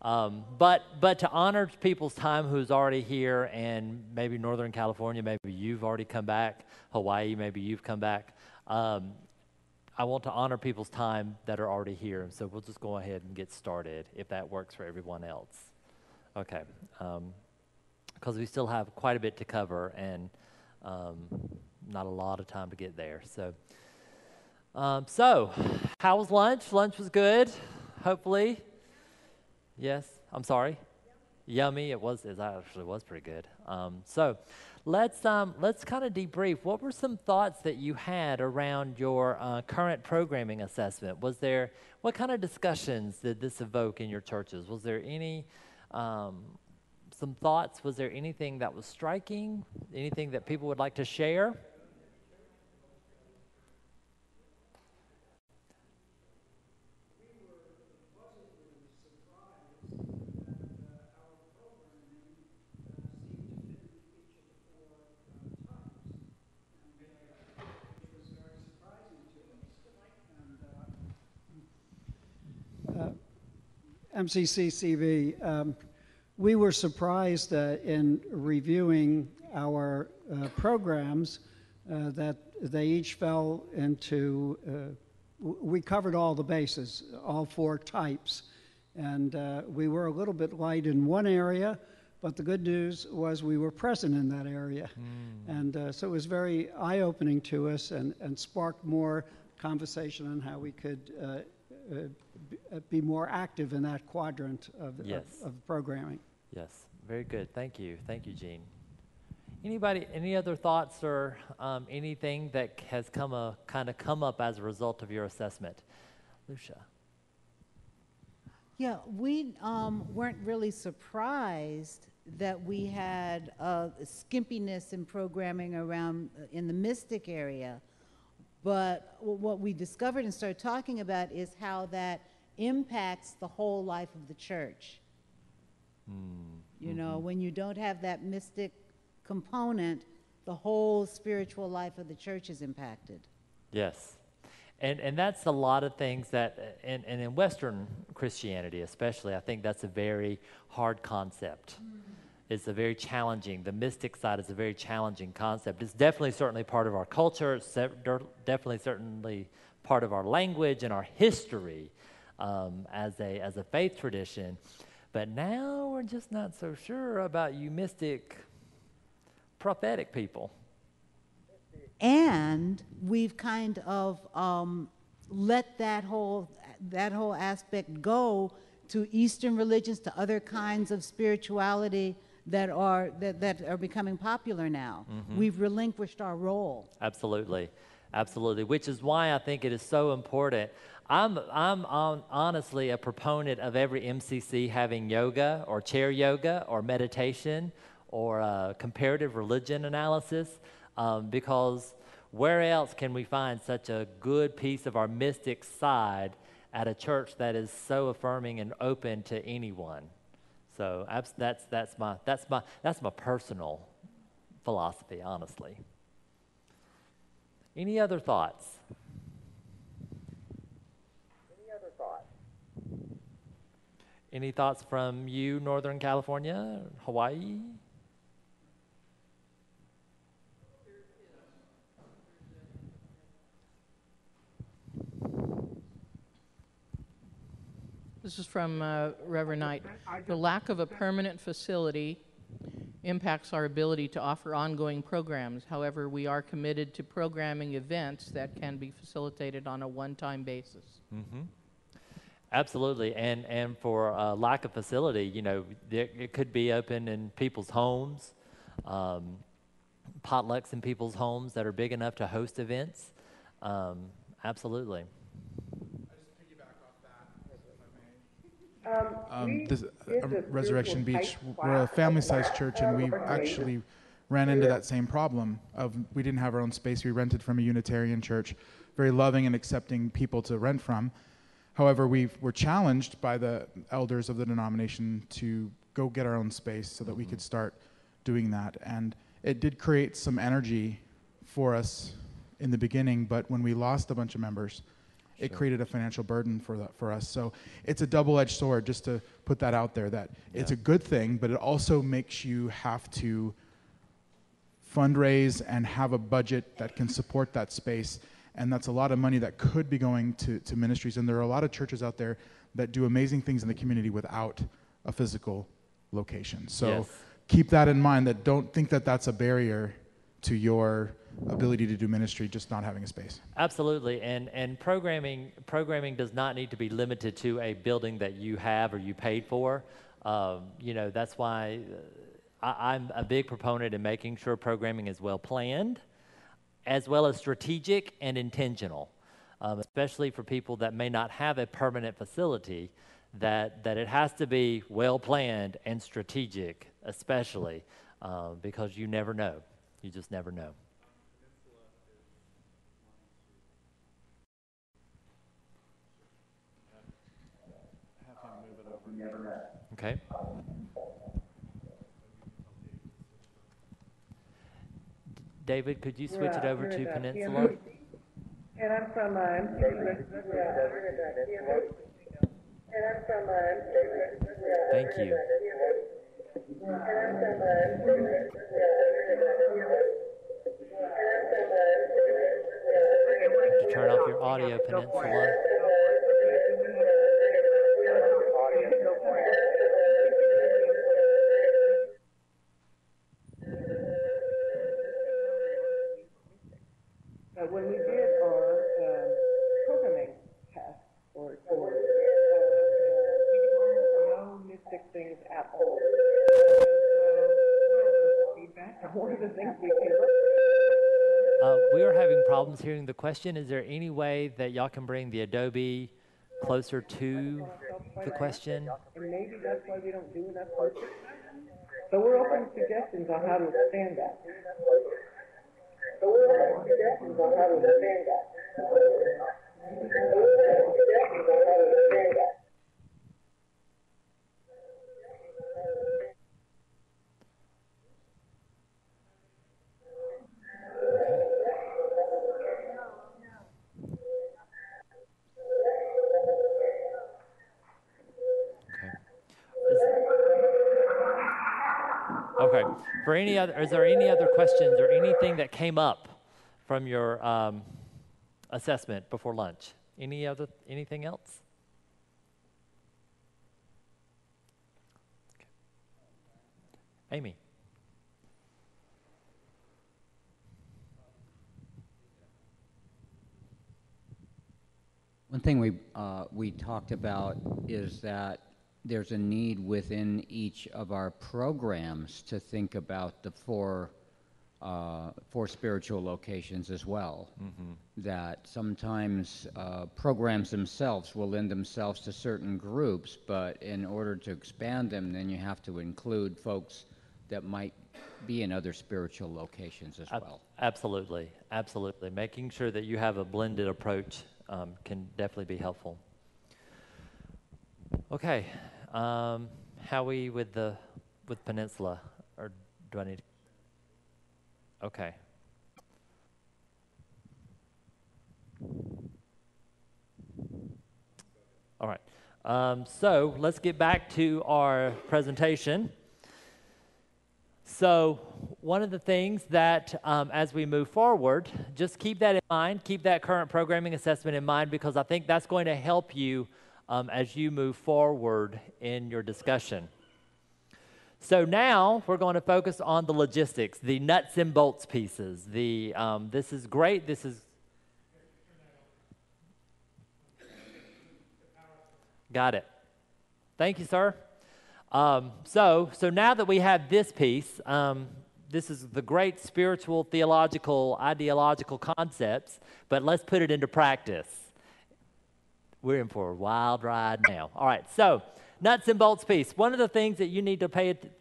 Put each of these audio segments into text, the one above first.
But to honor people's time who's already here, and maybe Northern California, maybe you've already come back, Hawaii, maybe you've come back. I want to honor people's time that are already here, and so we'll just go ahead and get started if that works for everyone else. Okay, because we still have quite a bit to cover and not a lot of time to get there. So how was lunch? Lunch was good, hopefully. Yes, I'm sorry. Yummy. It actually was pretty good. So let's kind of debrief. What were some thoughts that you had around your current programming assessment? What kind of discussions did this evoke in your churches? Was there any some thoughts? Was there anything that was striking? Anything that people would like to share? MCC CV, we were surprised in reviewing our programs that they each fell into, we covered all the bases, all four types. And we were a little bit light in one area, but the good news was we were present in that area. And so it was very eye-opening to us and sparked more conversation on how we could be more active in that quadrant of programming. Yes, very good. Thank you. Thank you, Gene. Anybody, any other thoughts or anything that has come up as a result of your assessment? Lucia. Yeah, we weren't really surprised that we had skimpiness in programming around in the Mystic area. But what we discovered and started talking about is how that impacts the whole life of the church. You know, when you don't have that mystic component, the whole spiritual life of the church is impacted. Yes. And that's a lot of things that, and in Western Christianity especially, I think that's a very hard concept. It's a very challenging, the mystic side is a very challenging concept. It's definitely certainly part of our culture, it's definitely certainly part of our language and our history as a faith tradition. But now we're just not so sure about you mystic prophetic people. And we've kind of let that whole aspect go to Eastern religions, to other kinds of spirituality that are becoming popular now. We've relinquished our role. Absolutely, absolutely. Which is why I think it is so important. I'm honestly a proponent of every MCC having yoga or chair yoga or meditation or comparative religion analysis, because where else can we find such a good piece of our mystic side at a church that is so affirming and open to anyone? So that's my personal philosophy, honestly. Any other thoughts? Any thoughts from you, Northern California, Hawaii? This is from Reverend Knight. The lack of a permanent facility impacts our ability to offer ongoing programs. However, we are committed to programming events that can be facilitated on a one-time basis. Absolutely, and for lack of facility, you know, it could be open in people's homes, potlucks in people's homes that are big enough to host events. Absolutely. Resurrection Beach, we're a family-sized church, and we actually ran into that same problem of we didn't have our own space. We rented from a Unitarian church, very loving and accepting people to rent from. However, we were challenged by the elders of the denomination to go get our own space so that we could start doing that. And it did create some energy for us in the beginning, but when we lost a bunch of members it created a financial burden for us. So it's a double-edged sword, just to put that out there, that it's a good thing, but it also makes you have to fundraise and have a budget that can support that space. And that's a lot of money that could be going to ministries. And there are a lot of churches out there that do amazing things in the community without a physical location. So keep that in mind, that don't think that that's a barrier to your ability to do ministry, just not having a space. Absolutely, and programming does not need to be limited to a building that you have or you paid for. That's why I'm a big proponent in making sure programming is well planned, as well as strategic and intentional, especially for people that may not have a permanent facility, that it has to be well planned and strategic, especially because you never know. You just never know. Okay. David, could you switch it over to Peninsula? And I'm from MCC Thank you. Could you turn off your audio, Peninsula? When we did our programming test, or no mystic things at all. Feedback. One of the things we came up with. We are having problems hearing the question. Is there any way that y'all can bring the Adobe closer to the question? And maybe that's why we don't do enough coaching. So we're open to suggestions on how to expand that. Okay. Is there any other questions or anything that came up from your assessment before lunch? Anything else? Okay. Amy. One thing we talked about is that there's a need within each of our programs to think about the four spiritual locations as well. Mm-hmm. That sometimes programs themselves will lend themselves to certain groups, but in order to expand them, then you have to include folks that might be in other spiritual locations as well. Absolutely, absolutely. Making sure that you have a blended approach can definitely be helpful. Okay, how are we with Peninsula, or do I need to? Okay. All right. So let's get back to our presentation. So one of the things that as we move forward, just keep that in mind, keep that current programming assessment in mind, because I think that's going to help you as you move forward in your discussion. So now we're going to focus on the logistics, the nuts and bolts pieces. This is great. This is got it. Thank you, sir. So now that we have this piece, this is the great spiritual, theological, ideological concepts, but let's put it into practice. We're in for a wild ride now. All right, so nuts and bolts piece. One of the things that you need to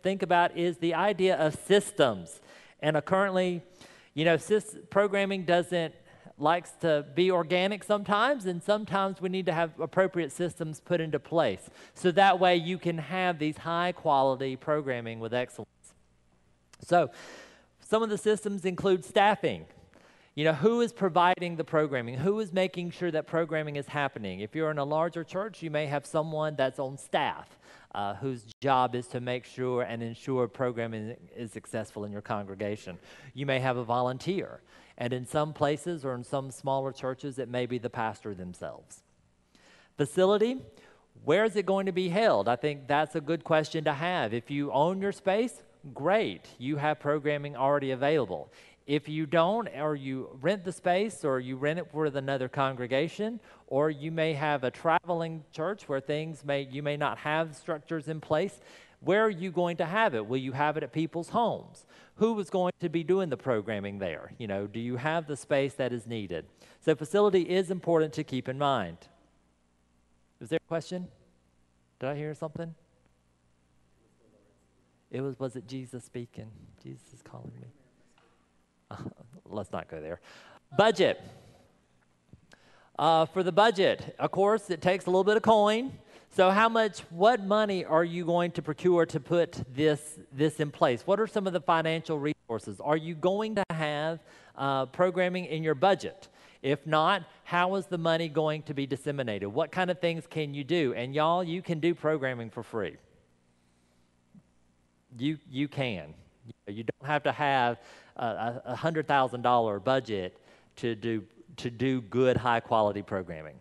think about is the idea of systems. And currently, programming likes to be organic sometimes, and sometimes we need to have appropriate systems put into place. So that way you can have these high quality programming with excellence. So some of the systems include staffing. You know, who is providing the programming? Who is making sure that programming is happening? If you're in a larger church, you may have someone that's on staff whose job is to make sure and ensure programming is successful in your congregation. You may have a volunteer. And in some places or in some smaller churches, it may be the pastor themselves. Facility, where is it going to be held? I think that's a good question to have. If you own your space, great. You have programming already available. If you don't, or you rent the space, or you rent it with another congregation, or you may have a traveling church where you may not have structures in place, where are you going to have it? Will you have it at people's homes? Who is going to be doing the programming there? You know, do you have the space that is needed? So facility is important to keep in mind. Is there a question? Did I hear something? Was it Jesus speaking? Jesus is calling me. Let's not go there. Budget. For the budget, of course, it takes a little bit of coin. So what money are you going to procure to put this in place? What are some of the financial resources? Are you going to have programming in your budget? If not, how is the money going to be disseminated? What kind of things can you do? And y'all, you can do programming for free. You can. You don't have to have a $100,000 budget to do good, high-quality programming.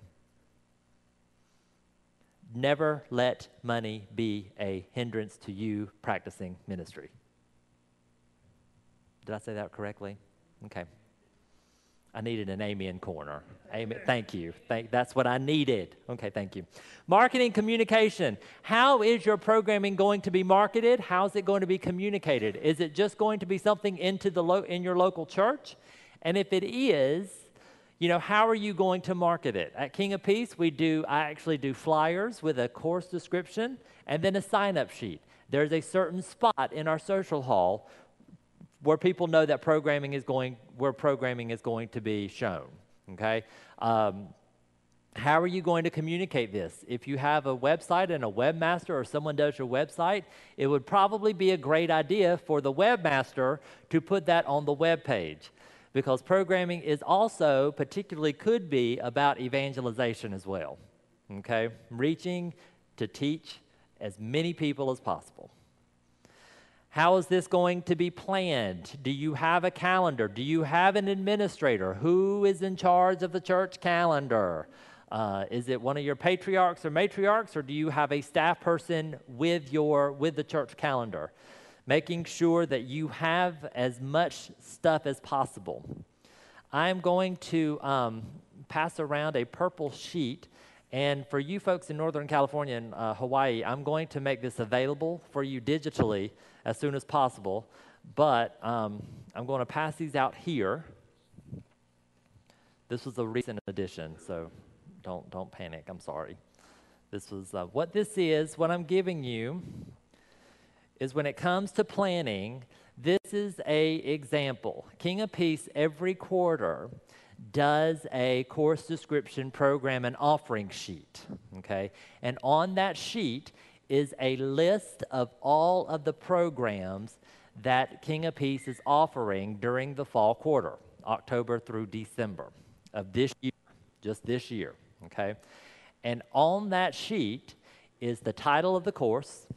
Never let money be a hindrance to you practicing ministry. Did I say that correctly? Okay. I needed an amen corner. Amen. Thank you. That's what I needed. Okay, thank you. Marketing, communication. How is your programming going to be marketed? How is it going to be communicated? Is it just going to be something in your local church? And if it is, you know, how are you going to market it? At King of Peace, I actually do flyers with a course description and then a sign-up sheet. There's a certain spot in our social hall where people know that programming is going to be shown, okay? How are you going to communicate this? If you have a website and a webmaster or someone does your website, it would probably be a great idea for the webmaster to put that on the web page, because programming is also particularly could be about evangelization as well, okay? Reaching to teach as many people as possible. How is this going to be planned? Do you have a calendar? Do you have an administrator? Who is in charge of the church calendar? Is it one of your patriarchs or matriarchs, or do you have a staff person with the church calendar? Making sure that you have as much stuff as possible. I'm going to pass around a purple sheet. And for you folks in Northern California and Hawaii, I'm going to make this available for you digitally as soon as possible. But I'm going to pass these out here. This was a recent addition, so don't panic. I'm sorry. This was what I'm giving you is when it comes to planning, this is a example. King of Peace every quarter does a course description program and offering sheet, okay? And on that sheet is a list of all of the programs that King of Peace is offering during the fall quarter, October through December of this year, just this year, okay? And on that sheet is the title of the course,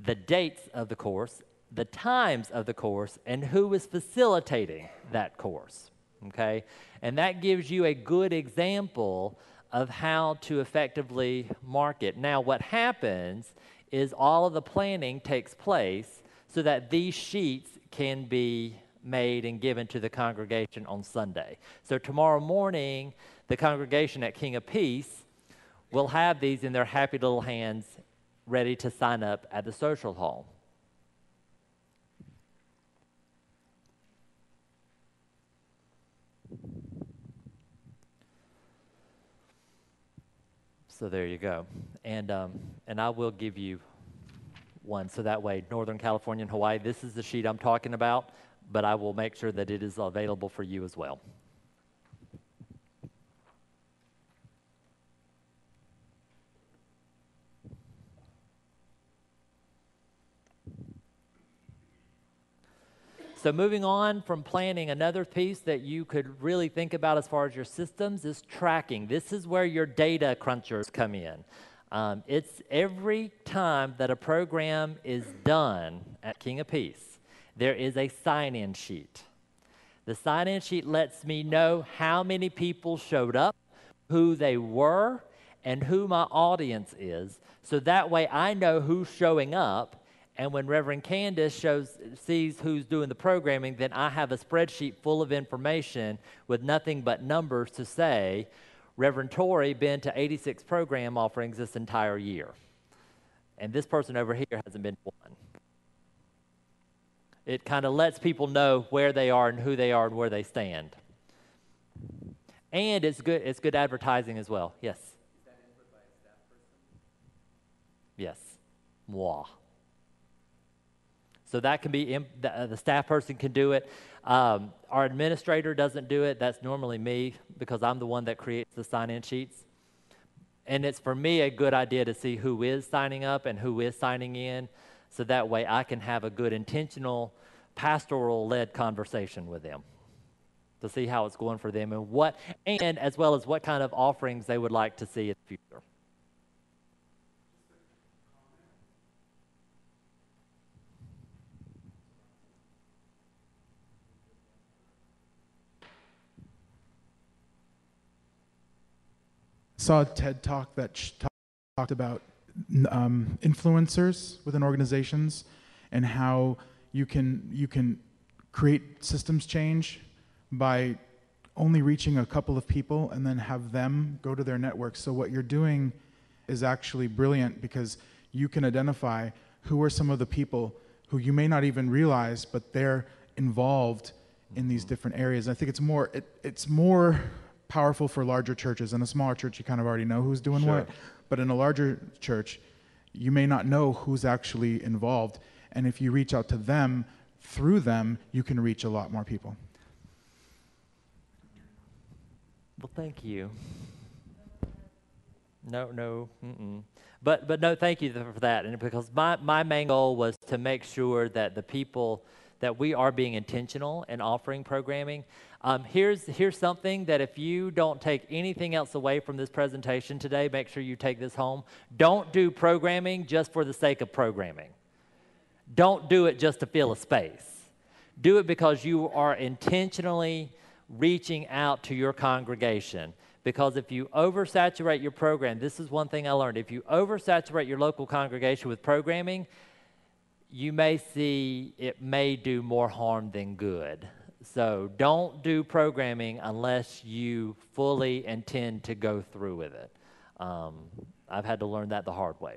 the dates of the course, the times of the course, and who is facilitating that course, okay? And that gives you a good example of how to effectively market. Now, what happens is all of the planning takes place so that these sheets can be made and given to the congregation on Sunday. So tomorrow morning, the congregation at King of Peace will have these in their happy little hands ready to sign up at the social hall. So there you go. And I will give you one, so that way Northern California and Hawaii, this is the sheet I'm talking about, but I will make sure that it is available for you as well. So moving on from planning, another piece that you could really think about as far as your systems is tracking. This is where your data crunchers come in. It's every time that a program is done at King of Peace, there is a sign-in sheet. The sign-in sheet lets me know how many people showed up, who they were, and who my audience is. So that way I know who's showing up. And when Reverend Candace sees who's doing the programming, then I have a spreadsheet full of information with nothing but numbers to say, Reverend Torrey been to 86 program offerings this entire year. And this person over here hasn't been to one. It kind of lets people know where they are and who they are and where they stand. And it's good advertising as well. Yes? Is that input by a staff person? Yes. Moi. So that can be, the staff person can do it. Our administrator doesn't do it. That's normally me because I'm the one that creates the sign-in sheets. And it's for me a good idea to see who is signing up and who is signing in, so that way I can have a good intentional pastoral-led conversation with them to see how it's going for them and as well as what kind of offerings they would like to see in the future. Saw a TED Talk that talked about influencers within organizations and how you can create systems change by only reaching a couple of people and then have them go to their networks. So what you're doing is actually brilliant because you can identify who are some of the people who you may not even realize, but they're involved in these different areas. I think it's more powerful for larger churches. In a smaller church, you kind of already know who's doing what. But in a larger church, you may not know who's actually involved. And if you reach out to them, through them, you can reach a lot more people. Well, thank you. No. But no, thank you for that. And because my main goal was to make sure that the people, that we are being intentional in offering programming. Here's something that if you don't take anything else away from this presentation today, make sure you take this home. Don't do programming just for the sake of programming. Don't do it just to fill a space. Do it because you are intentionally reaching out to your congregation. Because if you oversaturate your program, this is one thing I learned. If you oversaturate your local congregation with programming, you may see it may do more harm than good. So don't do programming unless you fully intend to go through with it. I've had to learn that the hard way.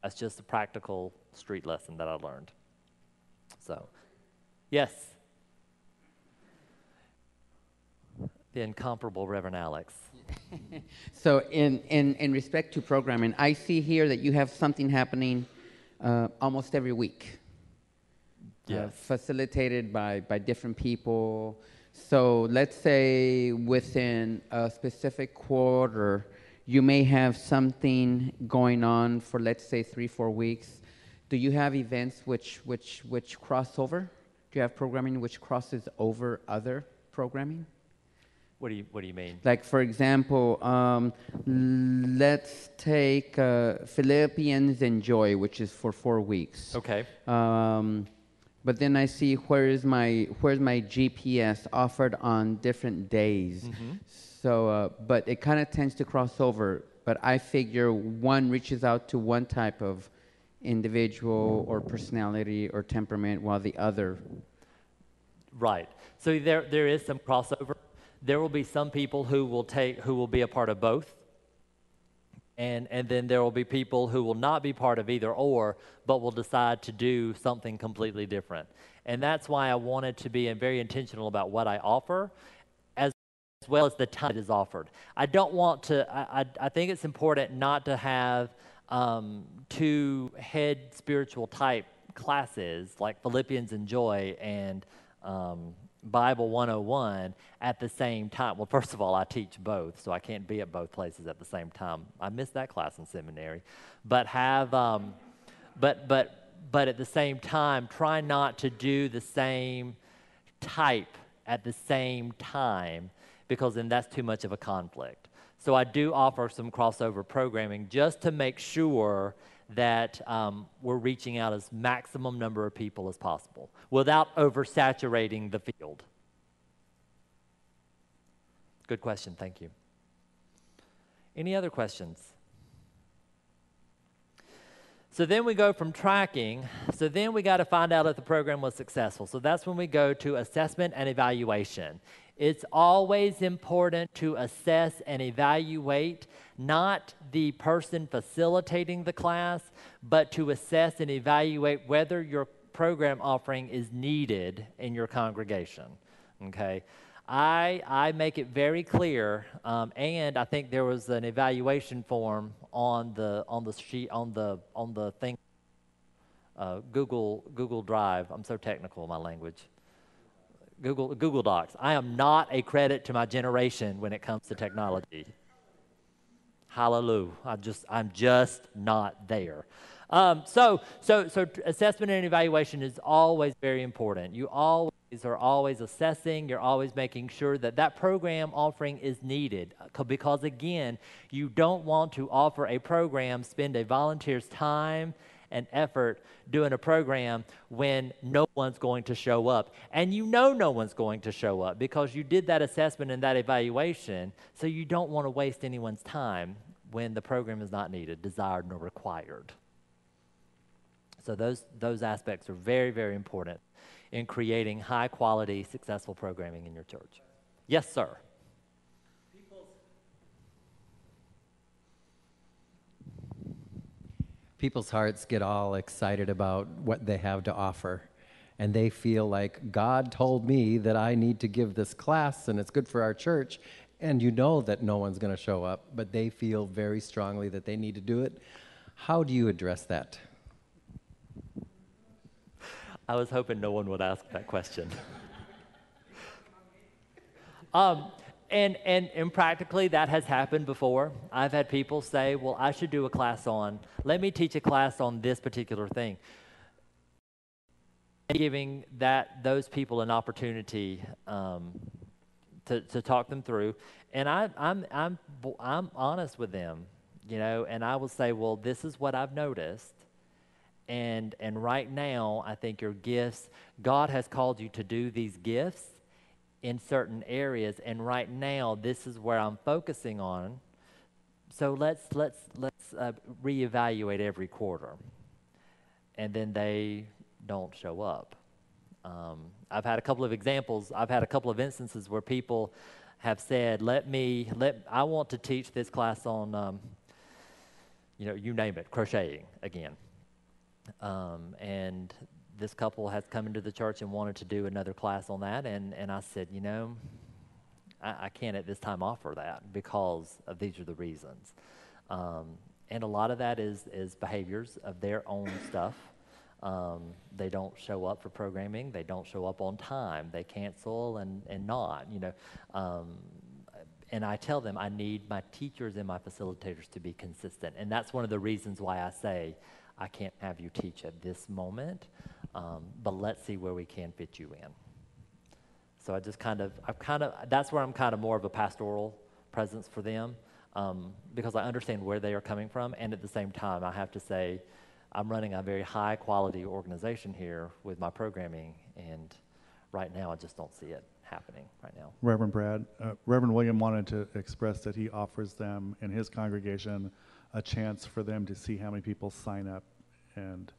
That's just a practical street lesson that I learned. So, yes. The incomparable Reverend Alex. So in respect to programming, I see here that you have something happening almost every week. Yes. Facilitated by different people. So let's say within a specific quarter, you may have something going on for, let's say, 3-4 weeks. Do you have events which cross over? Do you have programming which crosses over other programming? What do you mean? Like, for example, let's take Philippians and Joy, which is for 4 weeks. Okay. But then I see where's my GPS offered on different days. Mm-hmm. So, but it kind of tends to cross over. But I figure one reaches out to one type of individual or personality or temperament, while the other. Right. So there is some crossover. There will be some people who will be a part of both. And then there will be people who will not be part of either or, but will decide to do something completely different. And that's why I wanted to be very intentional about what I offer, as well as the time it is offered. I don't want to, I think it's important not to have 2 head spiritual type classes like Philippians and Joy and Bible 101 at the same time. Well, first of all, I teach both, so I can't be at both places at the same time. I missed that class in seminary. But but at the same time, try not to do the same type at the same time, because then that's too much of a conflict. So I do offer some crossover programming just to make sure that we're reaching out as maximum number of people as possible without oversaturating the field. Good question, thank you. Any other questions? So then we go from tracking, so then we got to find out if the program was successful. So that's when we go to assessment and evaluation. It's always important to assess and evaluate not the person facilitating the class, but to assess and evaluate whether your program offering is needed in your congregation, okay? I make it very clear, and I think there was an evaluation form on the sheet on the thing, Google Drive. I'm so technical in my language. Google Docs. I am not a credit to my generation when it comes to technology. Hallelujah. I'm just not there. So assessment and evaluation is always very important. You are always assessing, you're always making sure that that program offering is needed, because again, you don't want to offer a program, spend a volunteer's time and effort doing a program when no one's going to show up. And you know no one's going to show up because you did that assessment and that evaluation, so you don't want to waste anyone's time when the program is not needed, desired, nor required. So those aspects are very, very important in creating high-quality, successful programming in your church. Yes, sir. People's hearts get all excited about what they have to offer, and they feel like, God told me that I need to give this class, and it's good for our church, and you know that no one's going to show up, but they feel very strongly that they need to do it. How do you address that? I was hoping no one would ask that question. And practically that has happened before. I've had people say, well, I should do a class on, let me teach a class on this particular thing. Giving those people an opportunity to talk them through. And I'm honest with them, you know, and I will say, well, this is what I've noticed. And right now, I think your gifts, God has called you to do these gifts in certain areas, and right now, this is where I'm focusing on. So let's reevaluate every quarter, and then they don't show up. I've had a couple of examples. I've had a couple of instances where people have said, I want to teach this class on, you name it, crocheting again. And this couple has come into the church and wanted to do another class on that, and I said, I can't at this time offer that because of these are the reasons. And a lot of that is behaviors of their own stuff. They don't show up for programming. They don't show up on time. They cancel and not, and I tell them I need my teachers and my facilitators to be consistent, and that's one of the reasons why I say, I can't have you teach at this moment, but let's see where we can fit you in. So that's where I'm kind of more of a pastoral presence for them, because I understand where they are coming from, and at the same time, I have to say, I'm running a very high quality organization here with my programming, and right now I just don't see it happening right now. Reverend Brad, Reverend William wanted to express that he offers them in his congregation a chance for them to see how many people sign up and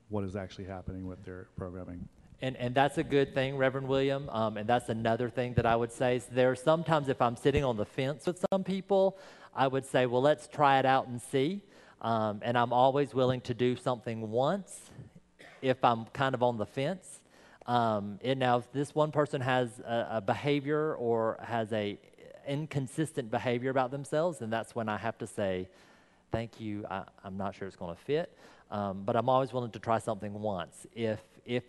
what is actually happening with their programming. And that's a good thing, Reverend William, and that's another thing that I would say is there are sometimes if I'm sitting on the fence with some people, I would say, well, let's try it out and see, and I'm always willing to do something once if I'm kind of on the fence. And now if this one person has a behavior or has a inconsistent behavior about themselves, then that's when I have to say, thank you, I'm not sure it's going to fit, but I'm always willing to try something once if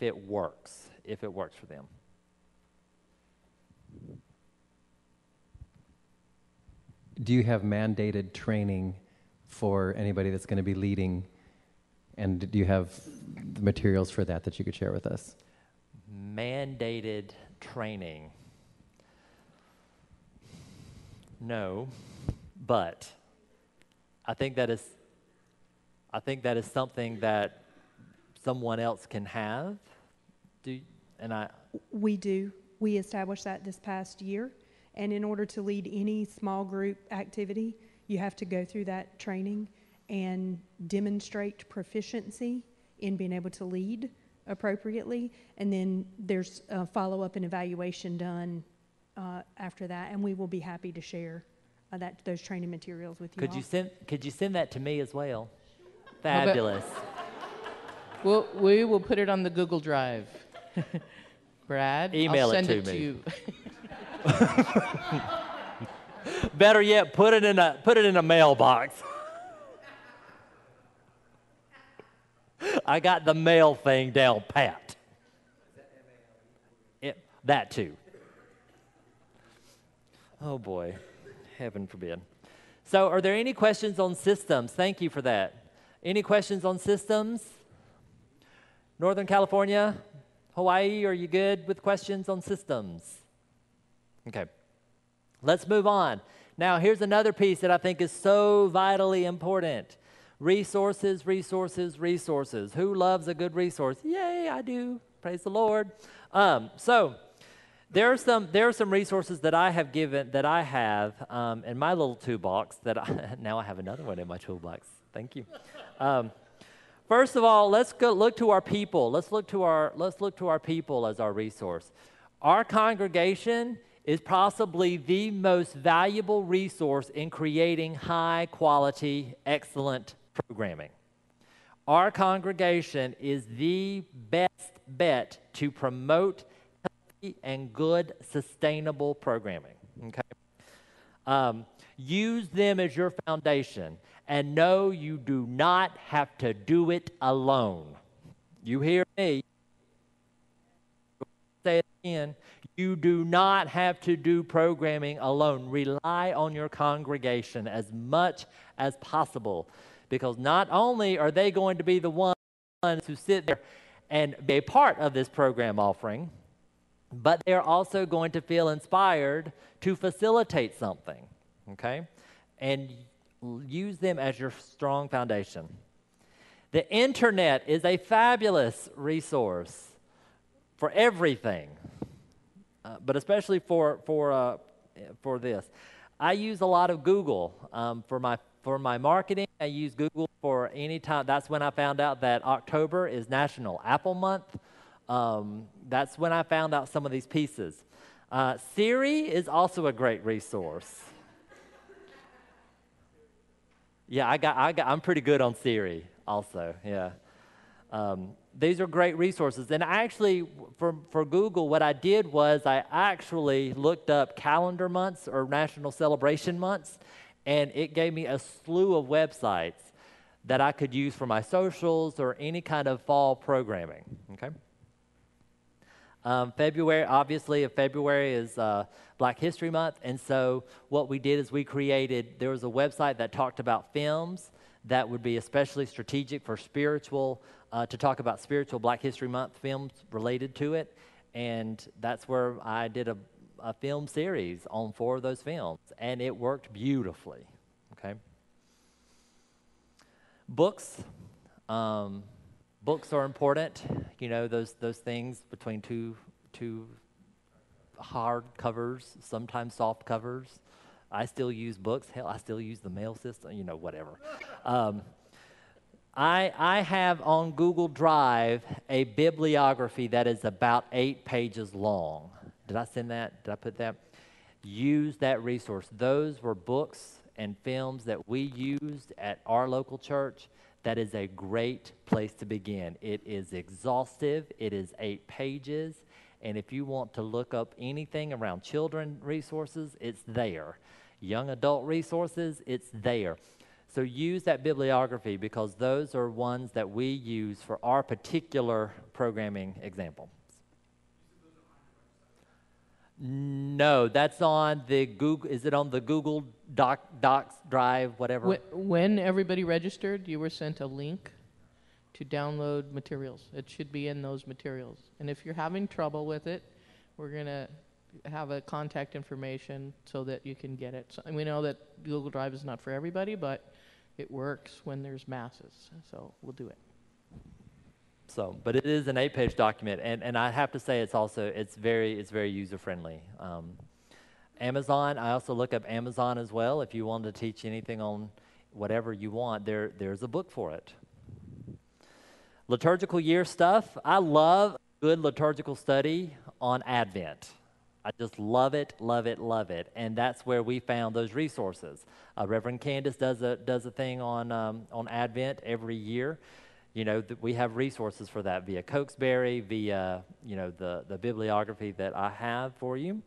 it works for them. Do you have mandated training for anybody that's going to be leading, and do you have the materials for that you could share with us? Mandated training. No, but I think that is something that someone else can have. We do. We established that this past year, and in order to lead any small group activity, you have to go through that training and demonstrate proficiency in being able to lead appropriately, and then there's a follow-up and evaluation done after that, and we will be happy to share those training materials with you. Could you send that to me as well? Fabulous. We will put it on the Google Drive. Brad, email I'll send it to me. you. Better yet, put it in a mailbox. I got the mail thing down pat. That too. Oh boy, heaven forbid. So are there any questions on systems? Thank you for that. Any questions on systems? Northern California, Hawaii, are you good with questions on systems? Okay, let's move on. Now here's another piece that I think is so vitally important. Resources, resources, resources. Who loves a good resource? Yay, I do. Praise the Lord. So there are some resources that I have in my little toolbox now I have another one in my toolbox. Thank you. First of all, let's go look to our people. Let's look to our people as our resource. Our congregation is possibly the most valuable resource in creating high quality, excellent programming. Our congregation is the best bet to promote healthy and good, sustainable programming. Okay? Use them as your foundation, and no, you do not have to do it alone. You hear me? Say it again. You do not have to do programming alone. Rely on your congregation as much as possible, because not only are they going to be the ones who sit there and be a part of this program offering, but they're also going to feel inspired to facilitate something, okay? And use them as your strong foundation. The internet is a fabulous resource for everything, but especially for this. I use a lot of Google for my marketing. I use Google for any time. That's when I found out that October is National Apple Month. That's when I found out some of these pieces. Siri is also a great resource. Yeah, I'm pretty good on Siri also, yeah. These are great resources. And actually, for Google, what I did was I actually looked up calendar months or national celebration months, and it gave me a slew of websites that I could use for my socials or any kind of fall programming, okay? February is Black History Month, and so what we did is there was a website that talked about films that would be especially strategic for to talk about spiritual Black History Month films related to it, and that's where I did a film series on 4 of those films, and it worked beautifully, okay? Books. Books are important, those things between two hard covers, sometimes soft covers. I still use books. Hell, I still use the mail system, whatever. I have on Google Drive a bibliography that is about 8 pages long. Did I send that? Did I put that? Use that resource. Those were books and films that we used at our local church. That is a great place to begin. It is exhaustive. It is 8 pages. And if you want to look up anything around children resources, it's there. Young adult resources, it's there. So use that bibliography, because those are ones that we use for our particular programming example. No, that's on the Google. Is it on the Google Docs Drive, whatever? When everybody registered, you were sent a link to download materials. It should be in those materials. And if you're having trouble with it, We're going to have a contact information so that you can get it. So, and we know that Google Drive is not for everybody, but it works when there's masses, so we'll do it. So, but it is an 8-page document, and I have to say it's very user-friendly. Amazon, I also look up Amazon as well. If you want to teach anything on whatever you want, there's a book for it. Liturgical year stuff, I love good liturgical study on Advent. I just love it, love it, love it, and that's where we found those resources. Reverend Candace does a thing on Advent every year. You know, we have resources for that via Cokesbury, via, you know, the bibliography that I have for you.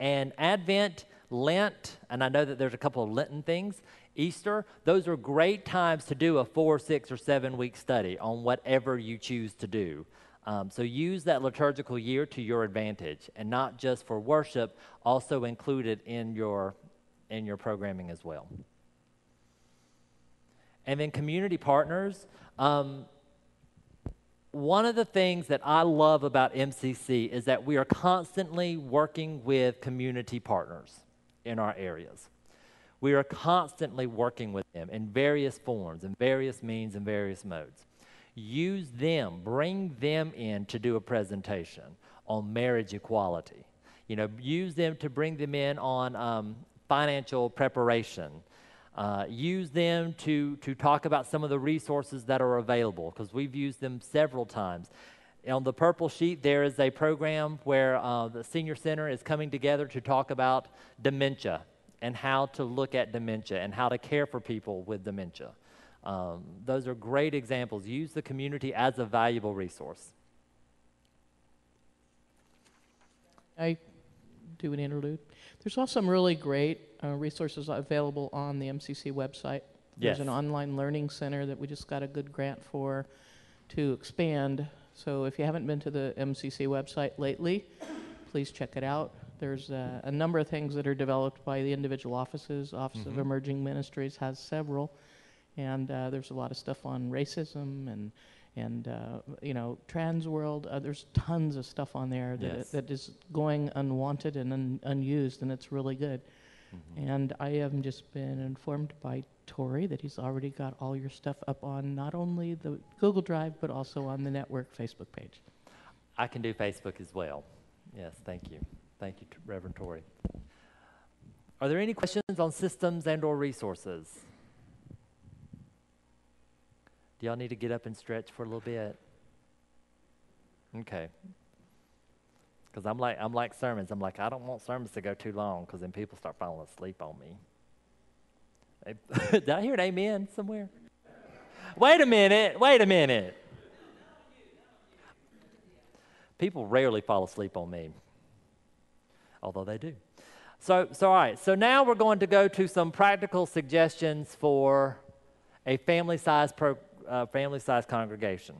And Advent, Lent, and I know that there's a couple of Lenten things, Easter, those are great times to do a 4, 6, or 7 week study on whatever you choose to do. So use that liturgical year to your advantage, and not just for worship, also include it in your programming as well. And then community partners. One of the things that I love about MCC is that we are constantly working with community partners in our areas. We are constantly working with them in various forms, in various means, and various modes. Use them, bring them in to do a presentation on marriage equality. You know, use them to bring them in on financial preparation. Use them to talk about some of the resources that are available, because we've used them several times. On the purple sheet, there is a program where the Senior Center is coming together to talk about dementia and how to look at dementia and how to care for people with dementia. Those are great examples. Use the community as a valuable resource. I do an interlude. There's also some really great resources available on the MCC website. There's an online learning center that we just got a good grant for to expand. So if you haven't been to the MCC website lately, please check it out. There's a number of things that are developed by the individual offices. Office of Emerging Ministries has several. And there's a lot of stuff on racism and you know, trans world. There's tons of stuff on there that is going unwanted and unused, and it's really good. And I have just been informed by Tori that he's already got all your stuff up on not only the Google Drive, but also on the network Facebook page. I can do Facebook as well. Yes, thank you. Thank you, Reverend Tori. Are there any questions on systems and or resources? Do y'all need to get up and stretch for a little bit? Okay. Because I'm like sermons. I'm like, I don't want sermons to go too long, because then people start falling asleep on me. Did I hear an amen somewhere? Wait a minute. People rarely fall asleep on me, although they do. So all right. So now we're going to go to some practical suggestions for a family-sized congregation.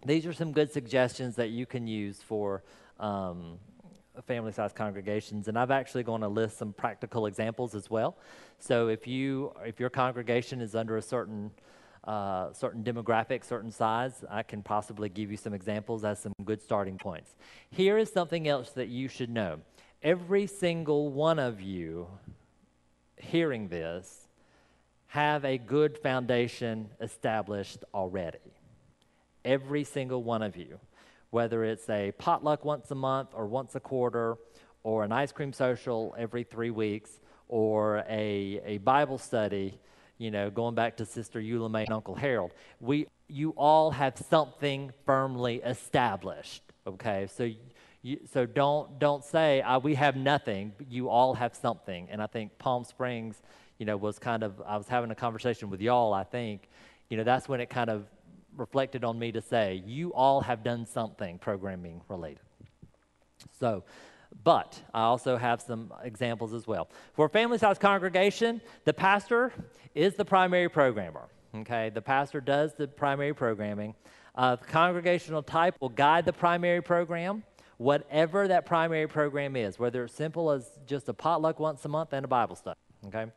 These are some good suggestions that you can use for family-sized congregations, and I've actually going to list some practical examples as well. So if your congregation is under a certain demographic, certain size, I can possibly give you some examples as some good starting points. Here is something else that you should know. Every single one of you hearing this have a good foundation established already. Every single one of you, whether it's a potluck once a month or once a quarter, or an ice cream social every 3 weeks, or a Bible study, you know, going back to Sister Eula May and Uncle Harold, you all have something firmly established, okay? So don't say, we have nothing. You all have something. And I think Palm Springs, you know, I was having a conversation with y'all, I think, you know, that's when it kind of reflected on me to say, you all have done something programming related. So, but I also have some examples as well. For a family-sized congregation, the pastor is the primary programmer, okay? The pastor does the primary programming. The congregational type will guide the primary program, whatever that primary program is, whether it's simple as just a potluck once a month and a Bible study, okay?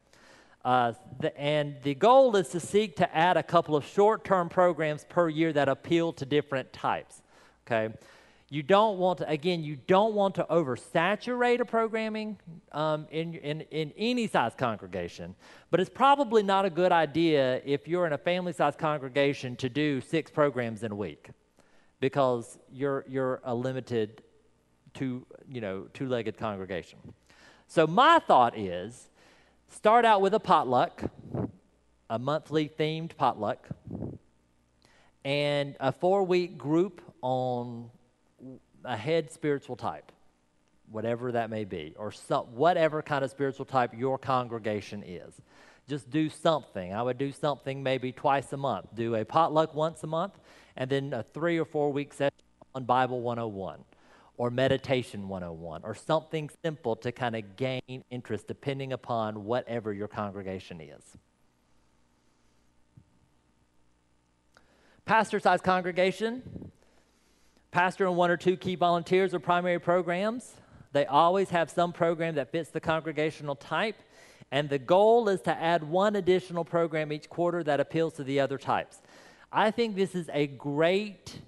And the goal is to seek to add a couple of short-term programs per year that appeal to different types, okay? You don't want to, again, you don't want to oversaturate a programming in any size congregation, but it's probably not a good idea if you're in a family-sized congregation to do 6 programs in a week, because you're a limited two-legged congregation. So my thought is, start out with a potluck, a monthly themed potluck, and a 4-week group on a head spiritual type, whatever that may be, or whatever kind of spiritual type your congregation is. Just do something. I would do something maybe twice a month. Do a potluck once a month, and then a 3 or 4 week session on Bible 101 or Meditation 101 or something simple to kind of gain interest depending upon whatever your congregation is. Pastor-sized congregation. Pastor and 1 or 2 key volunteers or primary programs. They always have some program that fits the congregational type, and the goal is to add 1 additional program each quarter that appeals to the other types. I think this is a great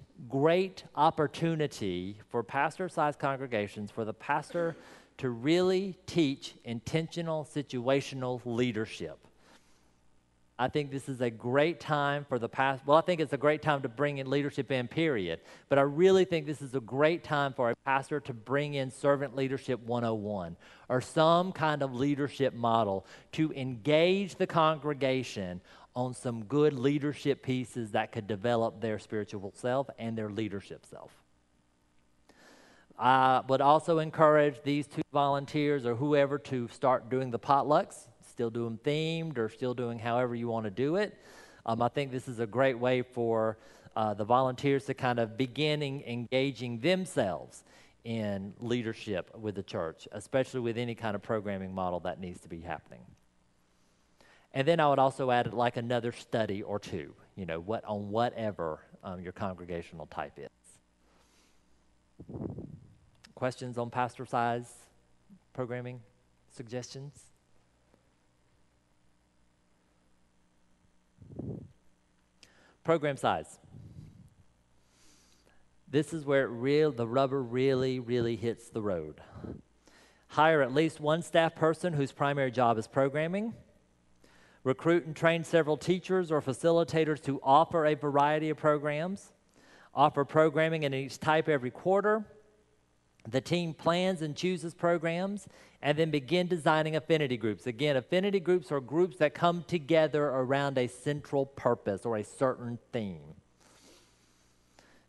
opportunity for pastor-sized congregations for the pastor to really teach intentional situational leadership. I think this is a great time for the pastor. Well, I think it's a great time to bring in leadership in, period. But I really think this is a great time for a pastor to bring in Servant Leadership 101 or some kind of leadership model to engage the congregation on some good leadership pieces that could develop their spiritual self and their leadership self. I would also encourage these 2 volunteers or whoever to start doing the potlucks. Still do them themed or still doing however you want to do it. I think this is a great way for the volunteers to kind of begin engaging themselves in leadership with the church, especially with any kind of programming model that needs to be happening. And then I would also add like another study or 2, on whatever your congregational type is. Questions on pastor size programming suggestions? Program size. This is where the rubber really hits the road. Hire at least 1 staff person whose primary job is programming. Recruit and train several teachers or facilitators to offer a variety of programs. Offer programming in each type every quarter. The team plans and chooses programs, and then begin designing affinity groups. Again, affinity groups are groups that come together around a central purpose or a certain theme.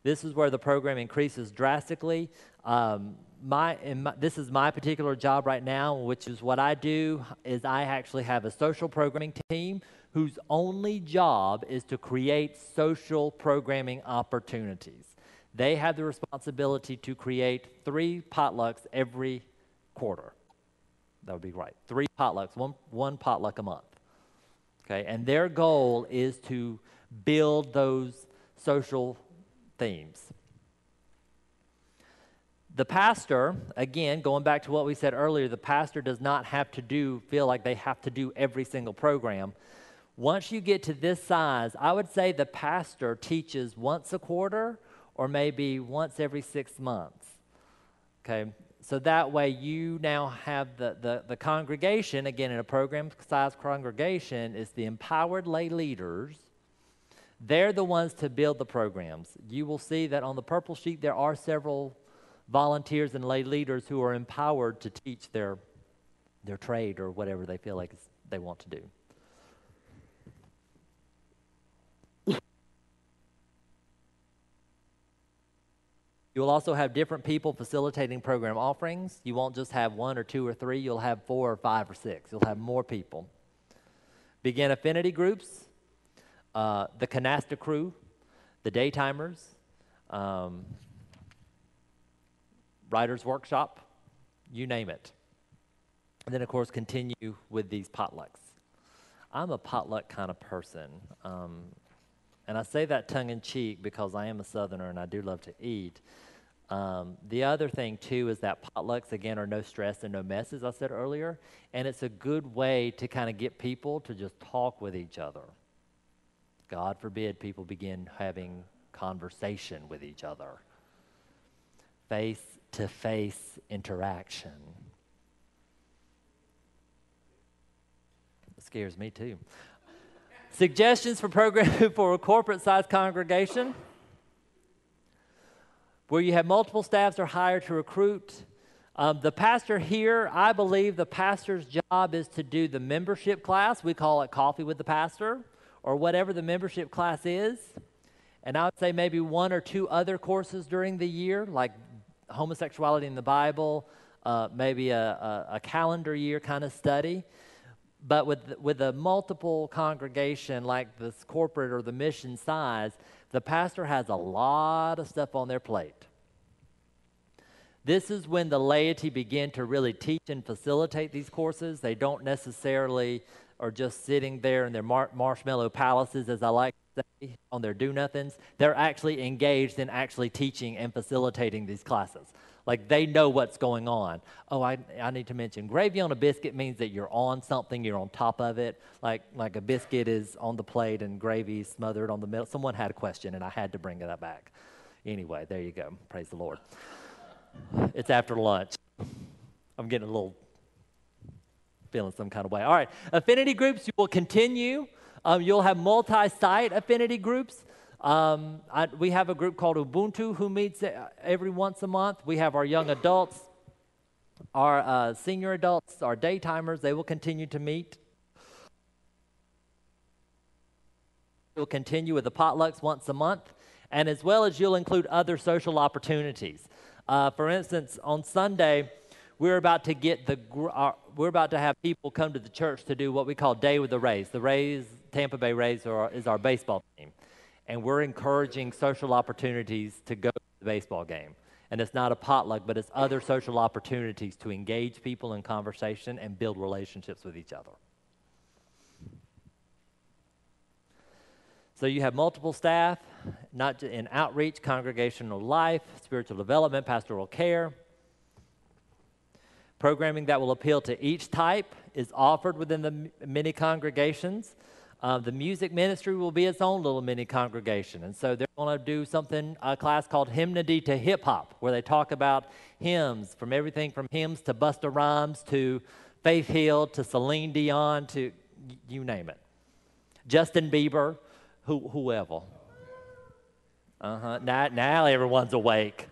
This is where the program increases drastically. This is my particular job right now, which is what I do, is I actually have a social programming team whose only job is to create social programming opportunities. They have the responsibility to create 3 potlucks every quarter. That would be right. 3 potlucks, one potluck a month. Okay, and their goal is to build those social themes. The pastor, again, going back to what we said earlier, the pastor does not have to feel like they have to do every single program. Once you get to this size, I would say the pastor teaches once a quarter or maybe once every 6 months, okay? So that way you now have the congregation, again, in a program-sized congregation, is the empowered lay leaders. They're the ones to build the programs. You will see that on the purple sheet there are several volunteers and lay leaders who are empowered to teach their trade or whatever they feel like they want to do. You will also have different people facilitating program offerings. You won't just have 1 or 2 or 3. You'll have 4 or 5 or 6. You'll have more people. Begin affinity groups, the canasta crew, the daytimers, writer's workshop, you name it. And then, of course, continue with these potlucks. I'm a potluck kind of person. And I say that tongue-in-cheek because I am a Southerner and I do love to eat. The other thing, too, is that potlucks, again, are no stress and no mess, as I said earlier. And it's a good way to kind of get people to just talk with each other. God forbid people begin having conversation with each other. face-to-face interaction. It scares me too. Suggestions for programming for a corporate-sized congregation. Where you have multiple staffs are hired to recruit. The pastor here, I believe the pastor's job is to do the membership class. We call it Coffee with the Pastor, or whatever the membership class is. And I would say maybe one or two other courses during the year, like homosexuality in the Bible, maybe a calendar year kind of study. But with a multiple congregation like this corporate or the mission size, the pastor has a lot of stuff on their plate. This is when the laity begin to really teach and facilitate these courses. They don't necessarily are just sitting there in their marshmallow palaces, as I like to say, on their do-nothings. They're actually engaged in actually teaching and facilitating these classes. Like, they know what's going on. Oh, I need to mention, gravy on a biscuit means that you're on something, you're on top of it. Like a biscuit is on the plate and gravy smothered on the middle. Someone had a question, and I had to bring that back. Anyway, there you go. Praise the Lord. It's after lunch. I'm getting a little, feeling some kind of way. All right, affinity groups, you will continue. You'll have multi-site affinity groups. We have a group called Ubuntu who meets every once a month. We have our young adults, our senior adults, our daytimers. They will continue to meet. We'll continue with the potlucks once a month, and as well as you'll include other social opportunities. For instance, on Sunday, we're about to have people come to the church to do what we call Day with the Rays. The Rays, Tampa Bay Rays, is our baseball team. And we're encouraging social opportunities to go to the baseball game. And it's not a potluck, but it's other social opportunities to engage people in conversation and build relationships with each other. So you have multiple staff, not in outreach, congregational life, spiritual development, pastoral care. Programming that will appeal to each type is offered within the many congregations. The music ministry will be its own little mini congregation. And so they're going to do a class called Hymnody to Hip Hop, where they talk about hymns, from everything from hymns to Busta Rhymes to Faith Hill to Celine Dion to you name it. Justin Bieber, whoever. Now everyone's awake.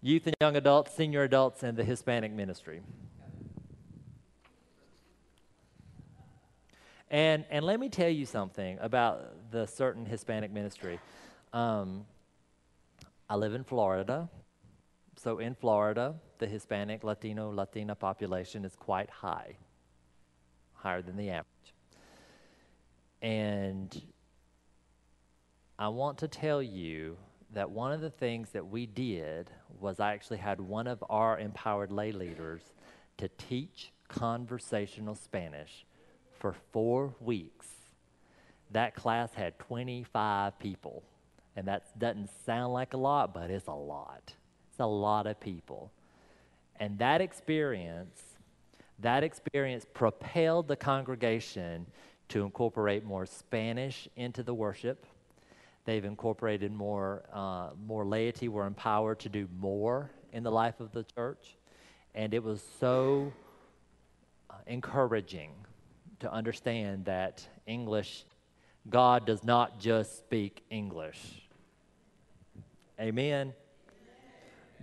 Youth and young adults, senior adults, and the Hispanic ministry. And let me tell you something about the certain Hispanic ministry. I live in Florida. So in Florida, the Hispanic, Latina population is quite high, higher than the average. And I want to tell you that one of the things that we did was I actually had one of our empowered lay leaders to teach conversational Spanish for 4 weeks. That class had 25 people. And that doesn't sound like a lot, but it's a lot. It's a lot of people. And that experience propelled the congregation to incorporate more Spanish into the worship. They've incorporated more laity, were empowered to do more in the life of the church. And it was so encouraging to understand that English, God does not just speak English. Amen?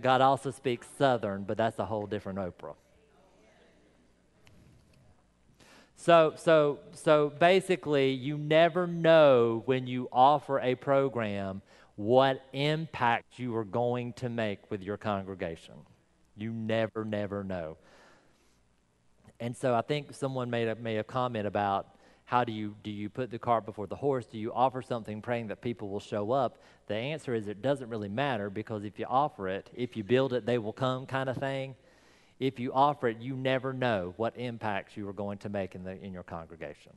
God also speaks Southern, but that's a whole different Oprah. So basically, you never know when you offer a program what impact you are going to make with your congregation. You never know. And so I think someone made a comment about how do you put the cart before the horse? Do you offer something praying that people will show up? The answer is it doesn't really matter, because if you offer it, if you build it, they will come kind of thing. If you offer it, you never know what impacts you are going to make in your congregation.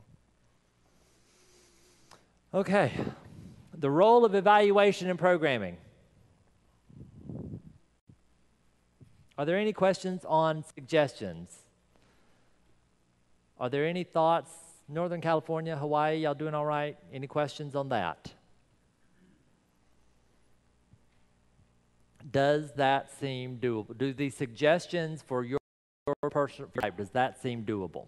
Okay, the role of evaluation and programming. Are there any questions on suggestions? Are there any thoughts? Northern California, Hawaii, y'all doing all right? Any questions on that? Does that seem doable? Do these suggestions for your personal type, does that seem doable?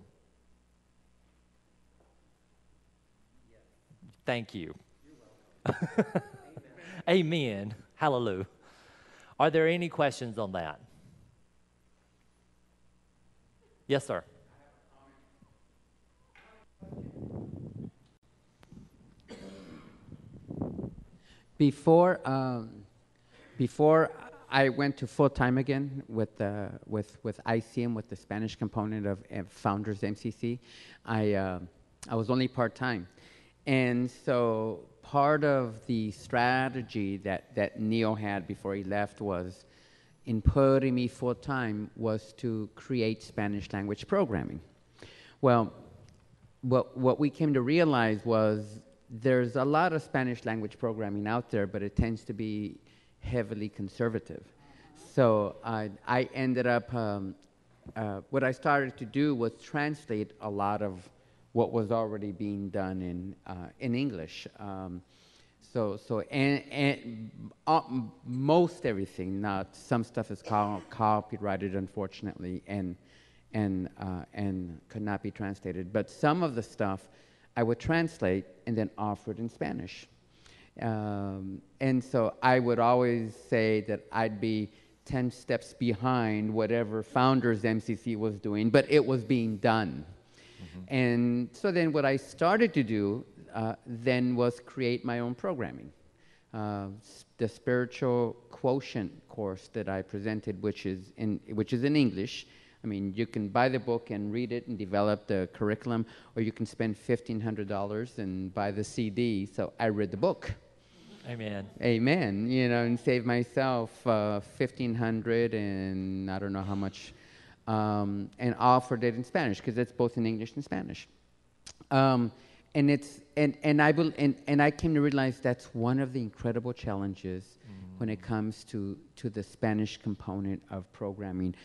Thank you. Amen. Hallelujah. Are there any questions on that? Yes, sir. Before I went to full time again with ICM, with the Spanish component of Founders MCC, I was only part time, and so part of the strategy that Neil had before he left was, in putting me full time, was to create Spanish language programming. Well, what we came to realize was there's a lot of Spanish language programming out there, but it tends to be heavily conservative. So I ended up, what I started to do was translate a lot of what was already being done in English. Most everything, not some stuff is copyrighted, unfortunately, and could not be translated. But some of the stuff I would translate and then offer it in Spanish. And so I would always say that I'd be 10 steps behind whatever Founders MCC was doing, but it was being done. Mm-hmm. And so then what I started to do then was create my own programming. The Spiritual Quotient course that I presented, which is in English. I mean, you can buy the book and read it and develop the curriculum, or you can spend $1,500 and buy the CD. So I read the book. Amen. Amen. You know, and save myself $1,500 and I don't know how much, and offered it in Spanish because it's both in English and Spanish. And I came to realize that's one of the incredible challenges when it comes to the Spanish component of programming.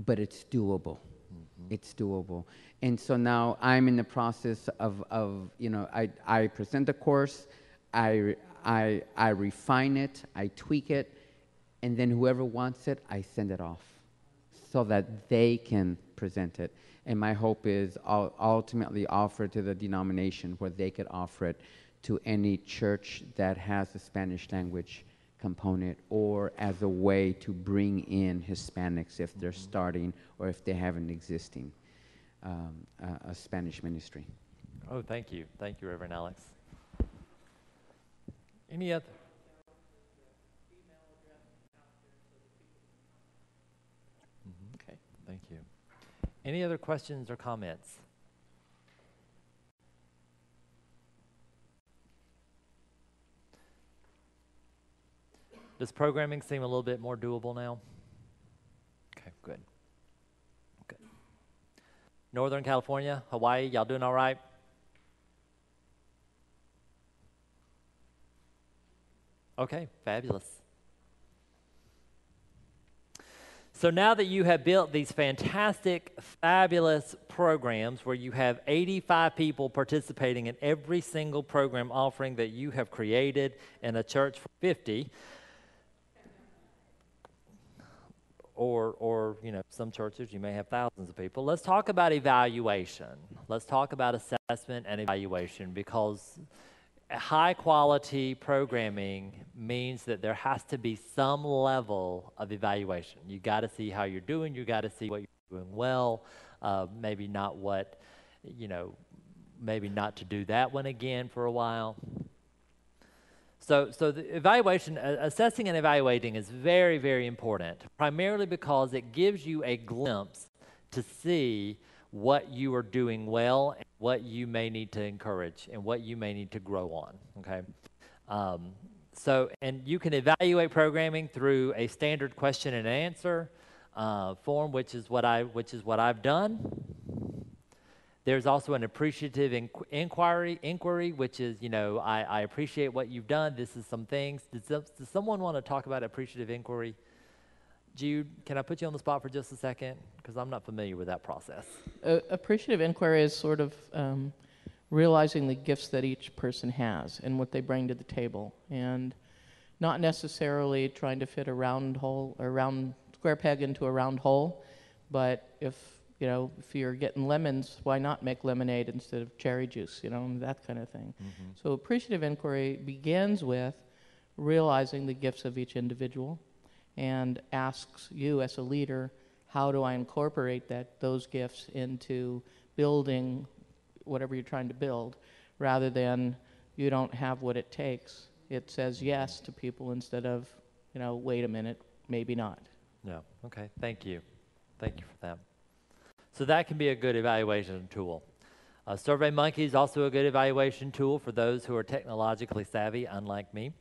But it's doable. Mm-hmm. It's doable. And so now I'm in the process of you know, I present the course, I refine it, I tweak it, and then whoever wants it, I send it off so that they can present it. And my hope is I'll ultimately offer it to the denomination where they could offer it to any church that has a Spanish language component, or as a way to bring in Hispanics if they're starting or if they have an existing a Spanish ministry. Oh, thank you. Thank you, Reverend Alex. Any other? Okay, thank you. Any other questions or comments? Does programming seem a little bit more doable now? Okay, good. Good. Northern California, Hawaii, y'all doing all right? Okay, fabulous. So now that you have built these fantastic, fabulous programs where you have 85 people participating in every single program offering that you have created in a church for 50, or you know, some churches you may have thousands of people. Let's talk about evaluation. Let's talk about assessment and evaluation, because high quality programming means that there has to be some level of evaluation. You got to see how you're doing. You got to see what you're doing well. Maybe not what, you know, maybe not to do that one again for a while. So the evaluation, assessing and evaluating is very, very important, primarily because it gives you a glimpse to see what you are doing well and what you may need to encourage and what you may need to grow on, okay? And you can evaluate programming through a standard question and answer form, which is what I've done. There's also an appreciative inquiry, which is, you know, I appreciate what you've done. This is some things. Does someone want to talk about appreciative inquiry? Jude, can I put you on the spot for just a second? Because I'm not familiar with that process. Appreciative inquiry is sort of realizing the gifts that each person has and what they bring to the table. And not necessarily trying to fit a round hole or round square peg into a round hole, but if you're getting lemons, why not make lemonade instead of cherry juice, and that kind of thing. Mm-hmm. So appreciative inquiry begins with realizing the gifts of each individual and asks you as a leader, how do I incorporate those gifts into building whatever you're trying to build, rather than you don't have what it takes. It says yes to people instead of, wait a minute, maybe not. Yeah, okay, thank you. Thank you for that. So that can be a good evaluation tool. SurveyMonkey is also a good evaluation tool for those who are technologically savvy, unlike me.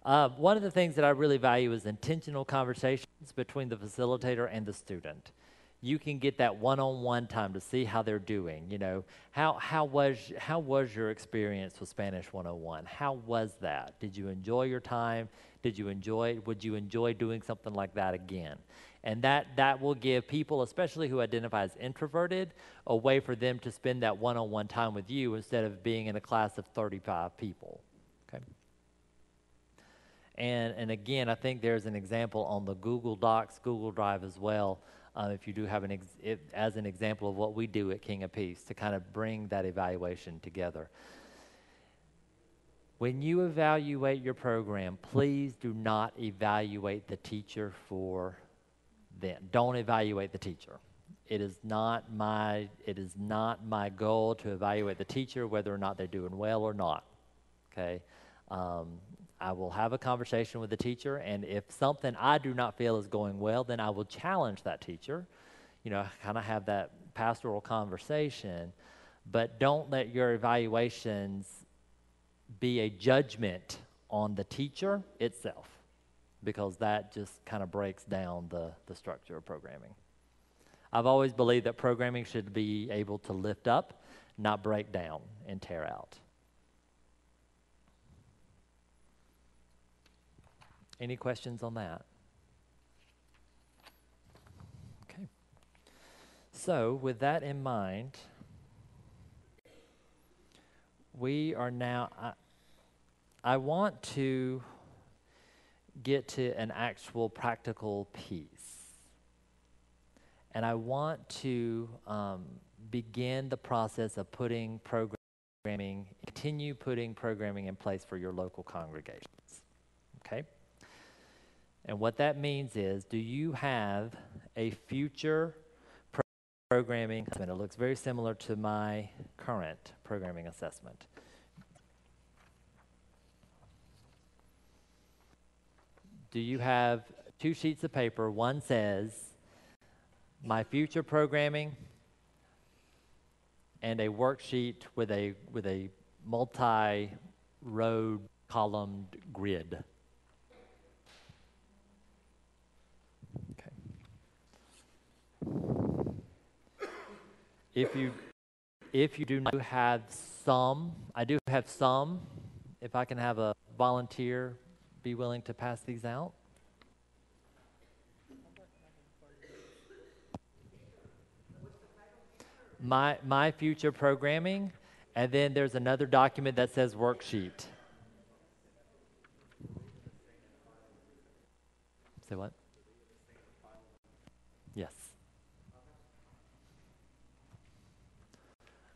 One of the things that I really value is intentional conversations between the facilitator and the student. You can get that one-on-one time to see how they're doing. How was your experience with Spanish 101? How was that? Did you enjoy your time? Would you enjoy doing something like that again? And that will give people, especially who identify as introverted, a way for them to spend that one-on-one time with you instead of being in a class of 35 people. Okay. And again, I think there's an example on the Google Docs, Google Drive as well. If you do have as an example of what we do at King of Peace to kind of bring that evaluation together. When you evaluate your program, please do not evaluate the teacher for them. Don't evaluate the teacher. It is not my goal to evaluate the teacher whether or not they're doing well or not. Okay. I will have a conversation with the teacher, and if something I do not feel is going well, then I will challenge that teacher, kind of have that pastoral conversation, but don't let your evaluations be a judgment on the teacher itself, because that just kind of breaks down the structure of programming. I've always believed that programming should be able to lift up, not break down and tear out. Any questions on that? Okay. So with that in mind, we are now, I want to get to an actual practical piece. And I want to begin the process of continue putting programming in place for your local congregations. Okay? And what that means is, do you have a future programming assessment? It looks very similar to my current programming assessment. Do you have 2 sheets of paper? One says, my future programming, and a worksheet with a multi-row columned grid. If you do not have some, I do have some. If I can have a volunteer be willing to pass these out. My future programming, and then there's another document that says worksheet. Say what? Yes.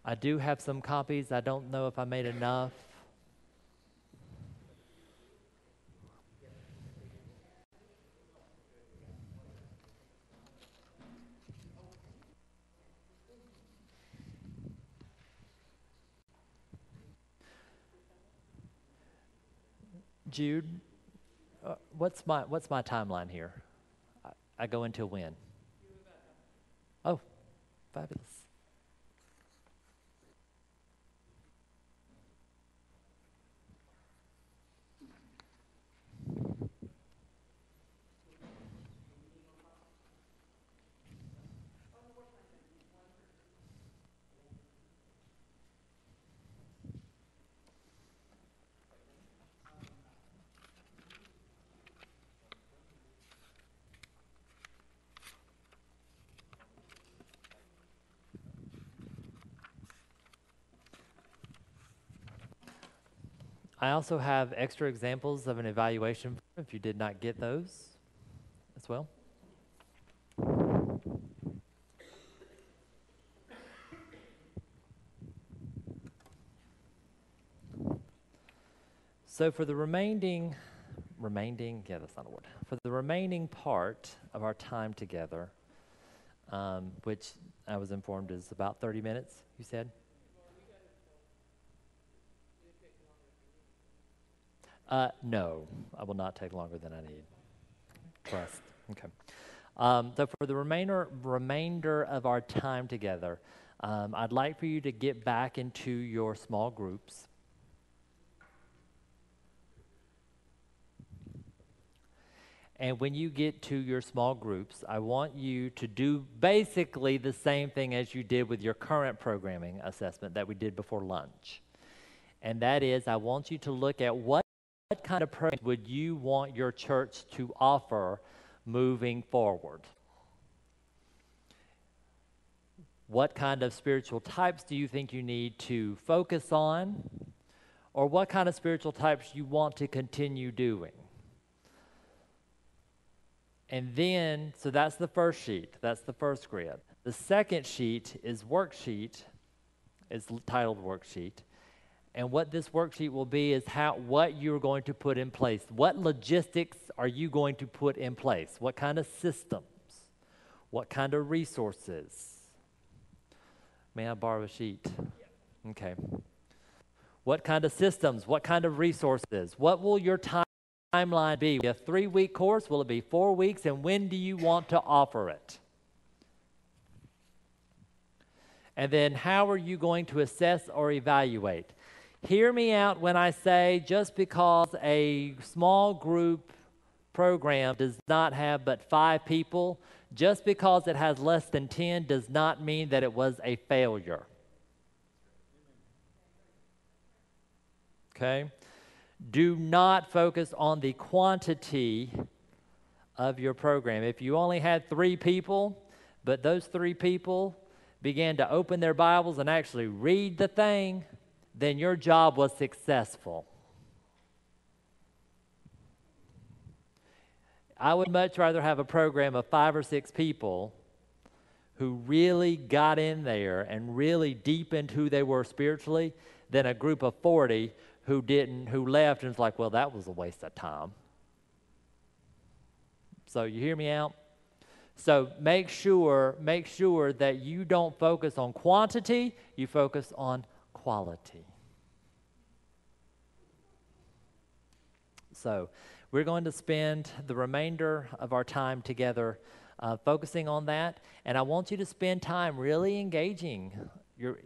I do have some copies. I don't know if I made enough. Jude, what's my timeline here? I go until when? Oh, fabulous. I also have extra examples of an evaluation if you did not get those as well. So for the remaining, yeah, that's not a word. For the remaining part of our time together, which I was informed is about 30 minutes, you said? No, I will not take longer than I need. Trust. Okay. So for the remainder of our time together, I'd like for you to get back into your small groups. And when you get to your small groups, I want you to do basically the same thing as you did with your current programming assessment that we did before lunch. And that is, I want you to look at what kind of programs would you want your church to offer moving forward. What kind of spiritual types do you think you need to focus on? Or what kind of spiritual types you want to continue doing? And then, so that's the first sheet. That's the first grid. The second sheet is worksheet. It's titled worksheet. And what this worksheet will be is what you're going to put in place. What logistics are you going to put in place? What kind of systems? What kind of resources? May I borrow a sheet? Okay. What kind of systems? What kind of resources? What will your timeline be? A 3-week course? Will it be 4 weeks? And when do you want to offer it? And then how are you going to assess or evaluate? Hear me out when I say just because a small group program does not have but 5 people, just because it has less than 10 does not mean that it was a failure. Okay? Do not focus on the quantity of your program. If you only had 3 people, but those 3 people began to open their Bibles and actually read the thing, then your job was successful. I would much rather have a program of 5 or 6 people who really got in there and really deepened who they were spiritually than a group of 40 who left and was like, well, that was a waste of time. So you hear me out? So make sure that you don't focus on quantity, you focus on quality. So we're going to spend the remainder of our time together focusing on that, and I want you to spend time really engaging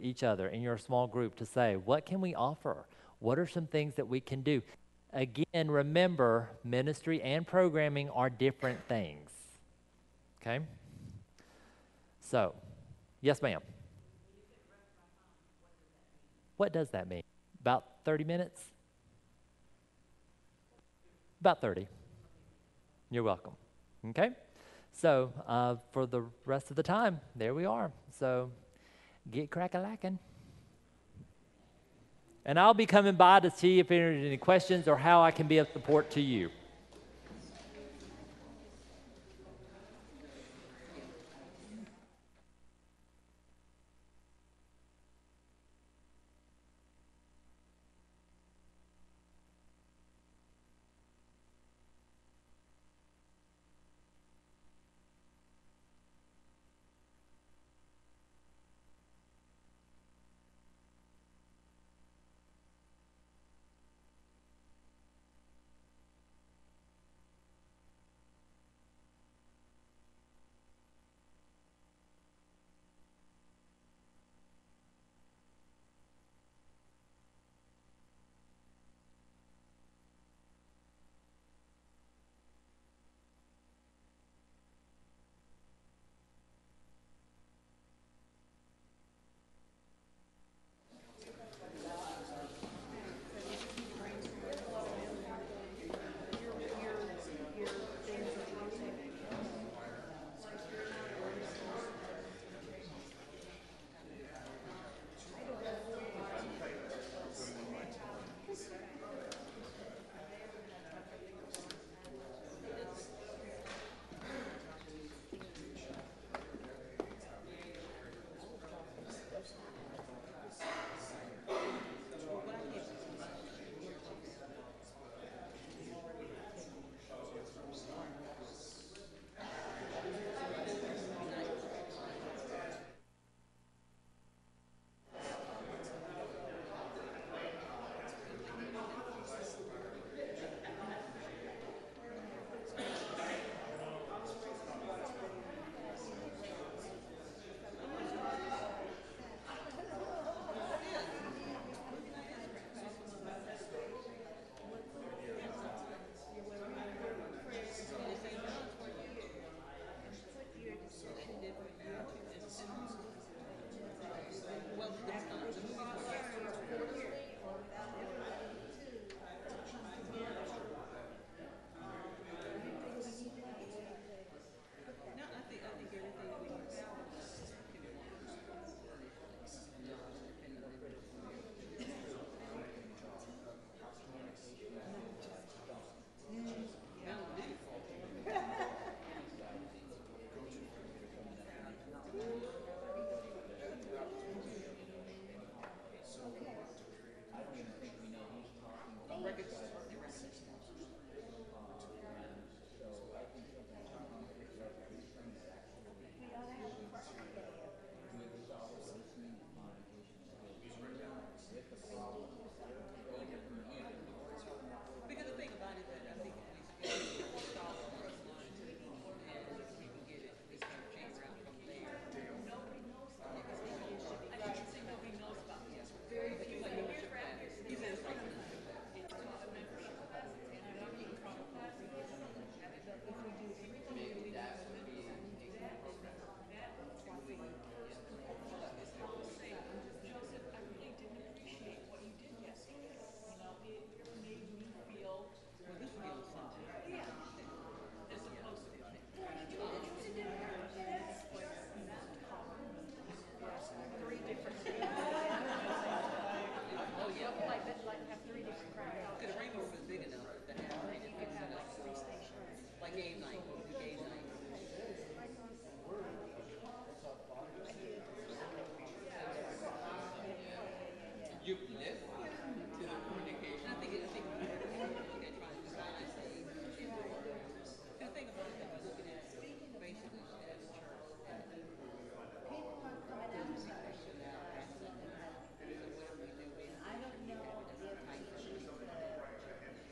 each other in your small group to say, what can we offer? What are some things that we can do? Again, remember, ministry and programming are different things. Okay? So, yes, ma'am. What does that mean? About 30 minutes? About 30. You're welcome. Okay? So, for the rest of the time, there we are. So, get crack-a-lackin'. And I'll be coming by to see if there's any questions or how I can be of support to you.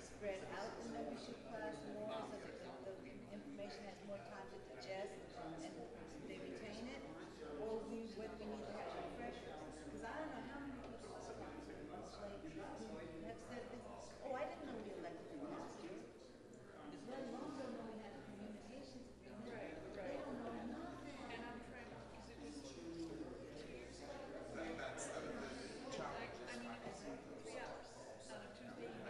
Spread out the membership class more so that the information has more time to digest and they retain it, or whether we need to have refreshers. Because I don't know how many people are who have said this, oh, I didn't know we elected a pastor. Let alone don't know we had a communications agreement. Right, right. They don't know nothing. And I'm trying to, because it was 2 years ago. That's the challenge. I mean, it was 3 hours on a Tuesday evening.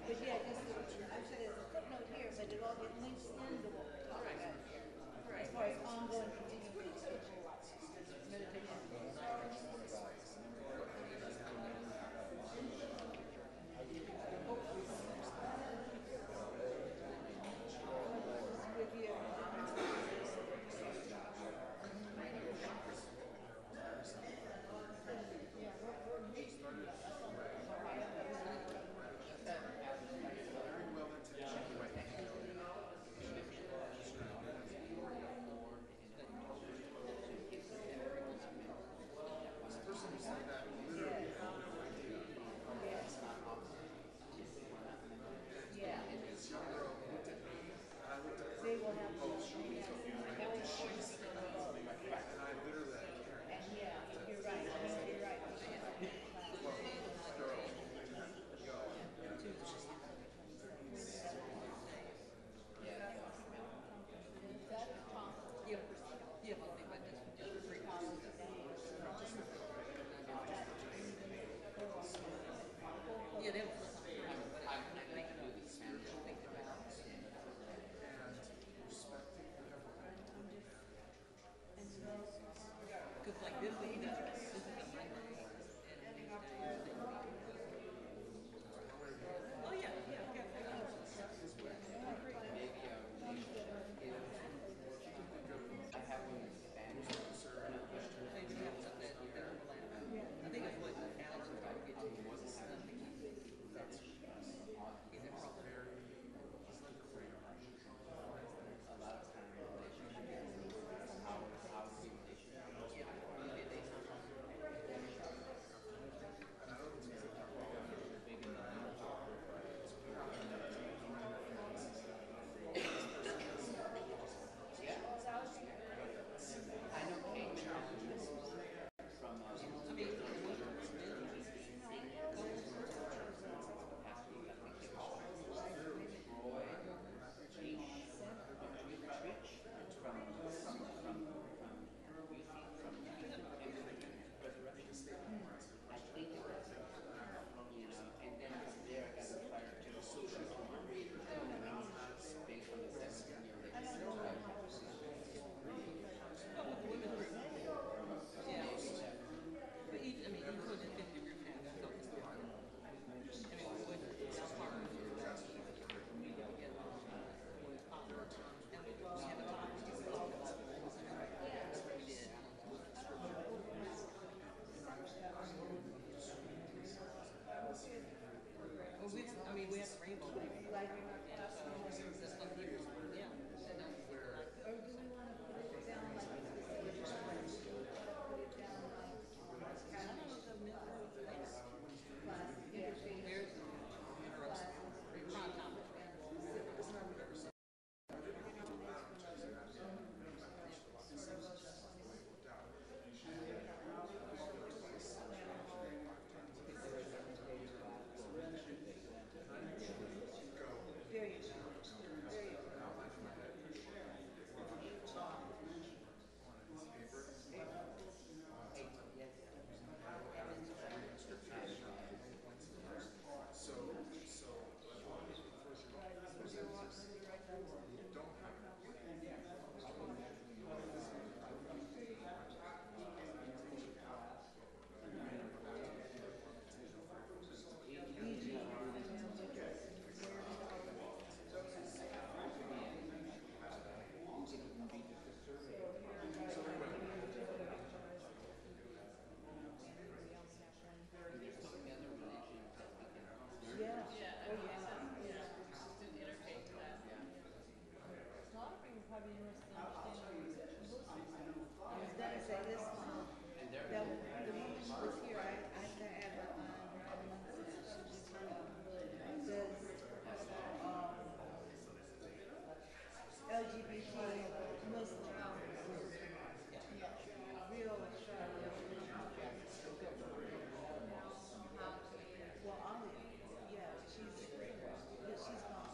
But yeah, just, actually there's a footnote here, but it all it links into what we're talking about here. As far as ongoing continuing meditation. With you. They will have to. And yeah, you're right. You're right. Yeah, they will. Because like this is a library. Oh yeah, yeah, okay. I think it's what Alex was trying to get to. Is it problem? There you go. There you go. She's gone.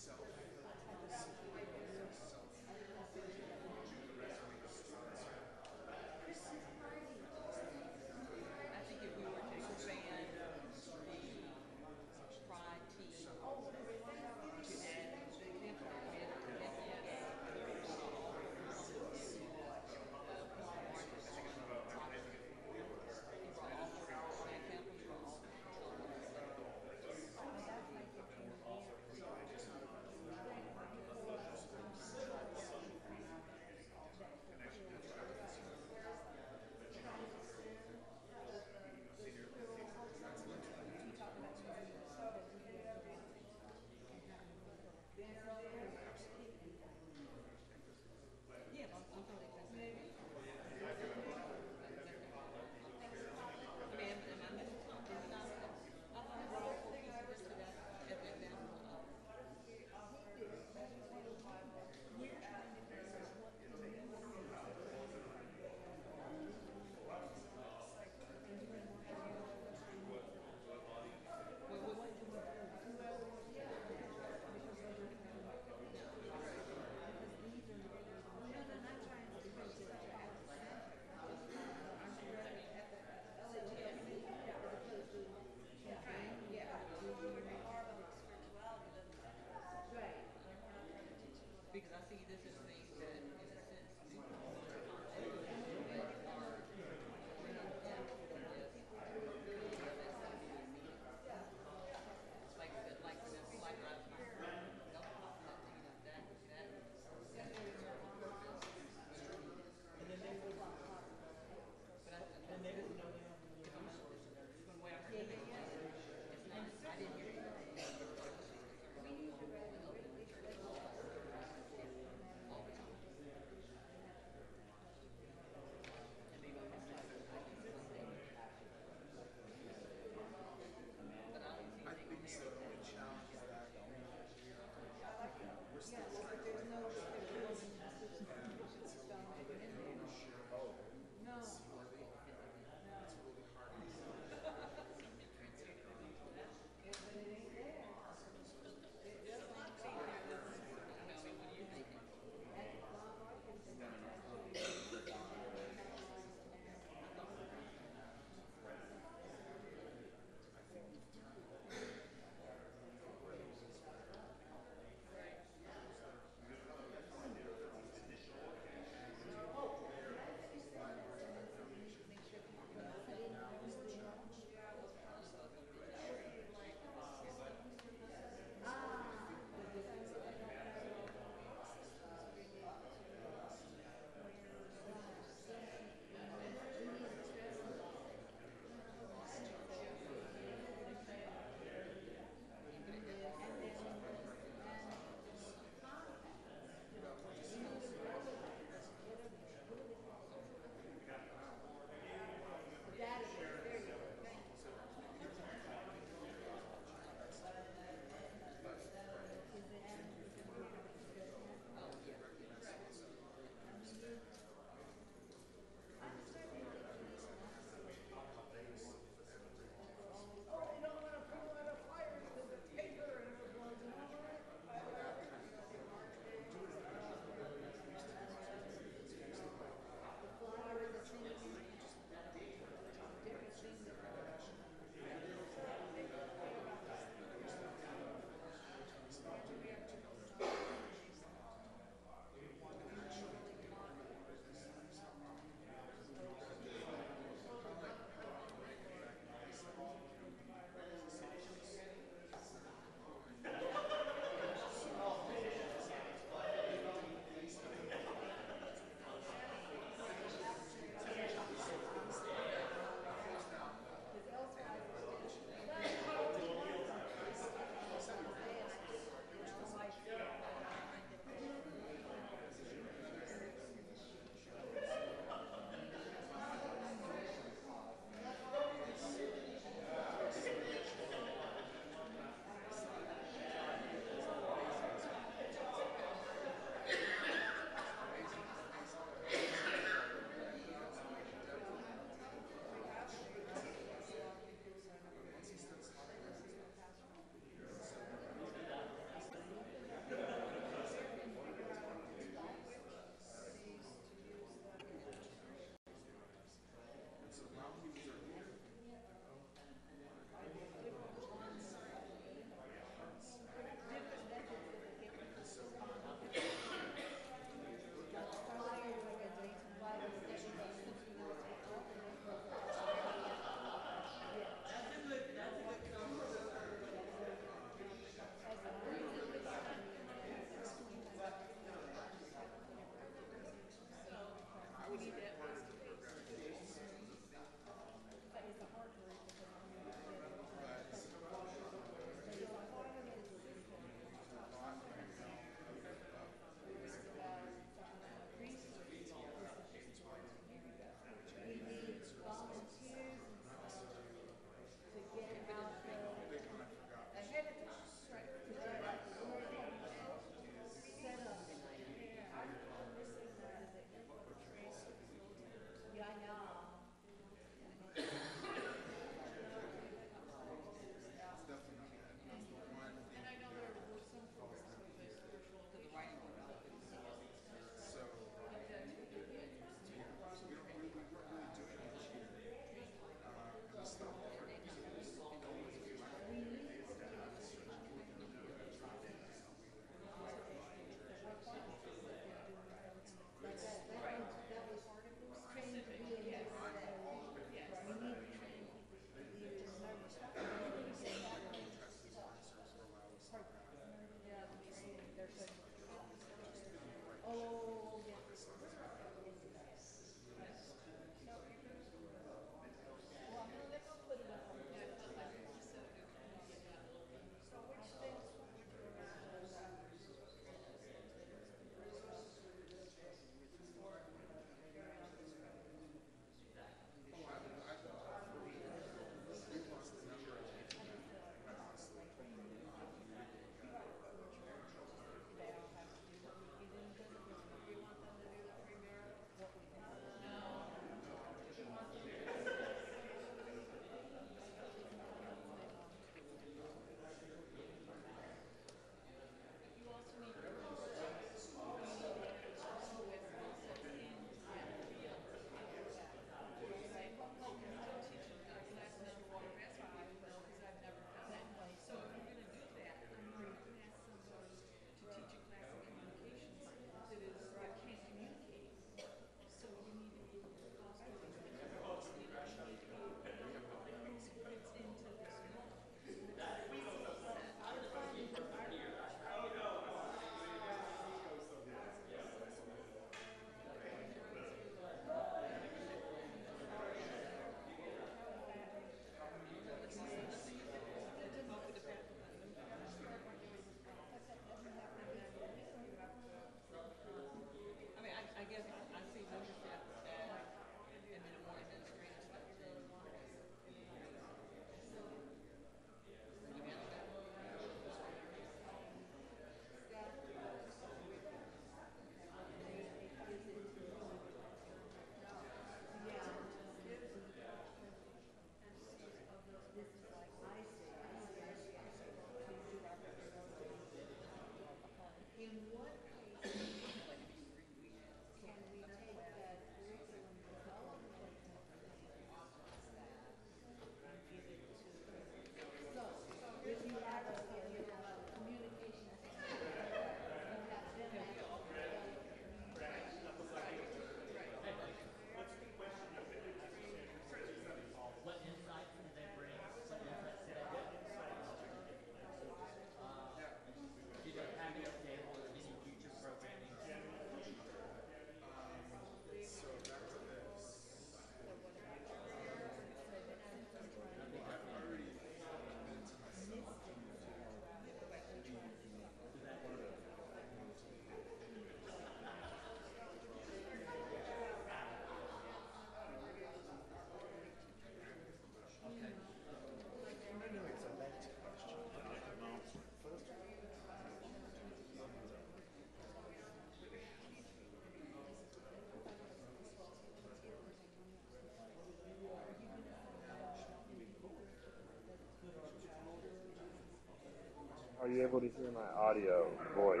Are you able to hear my audio voice?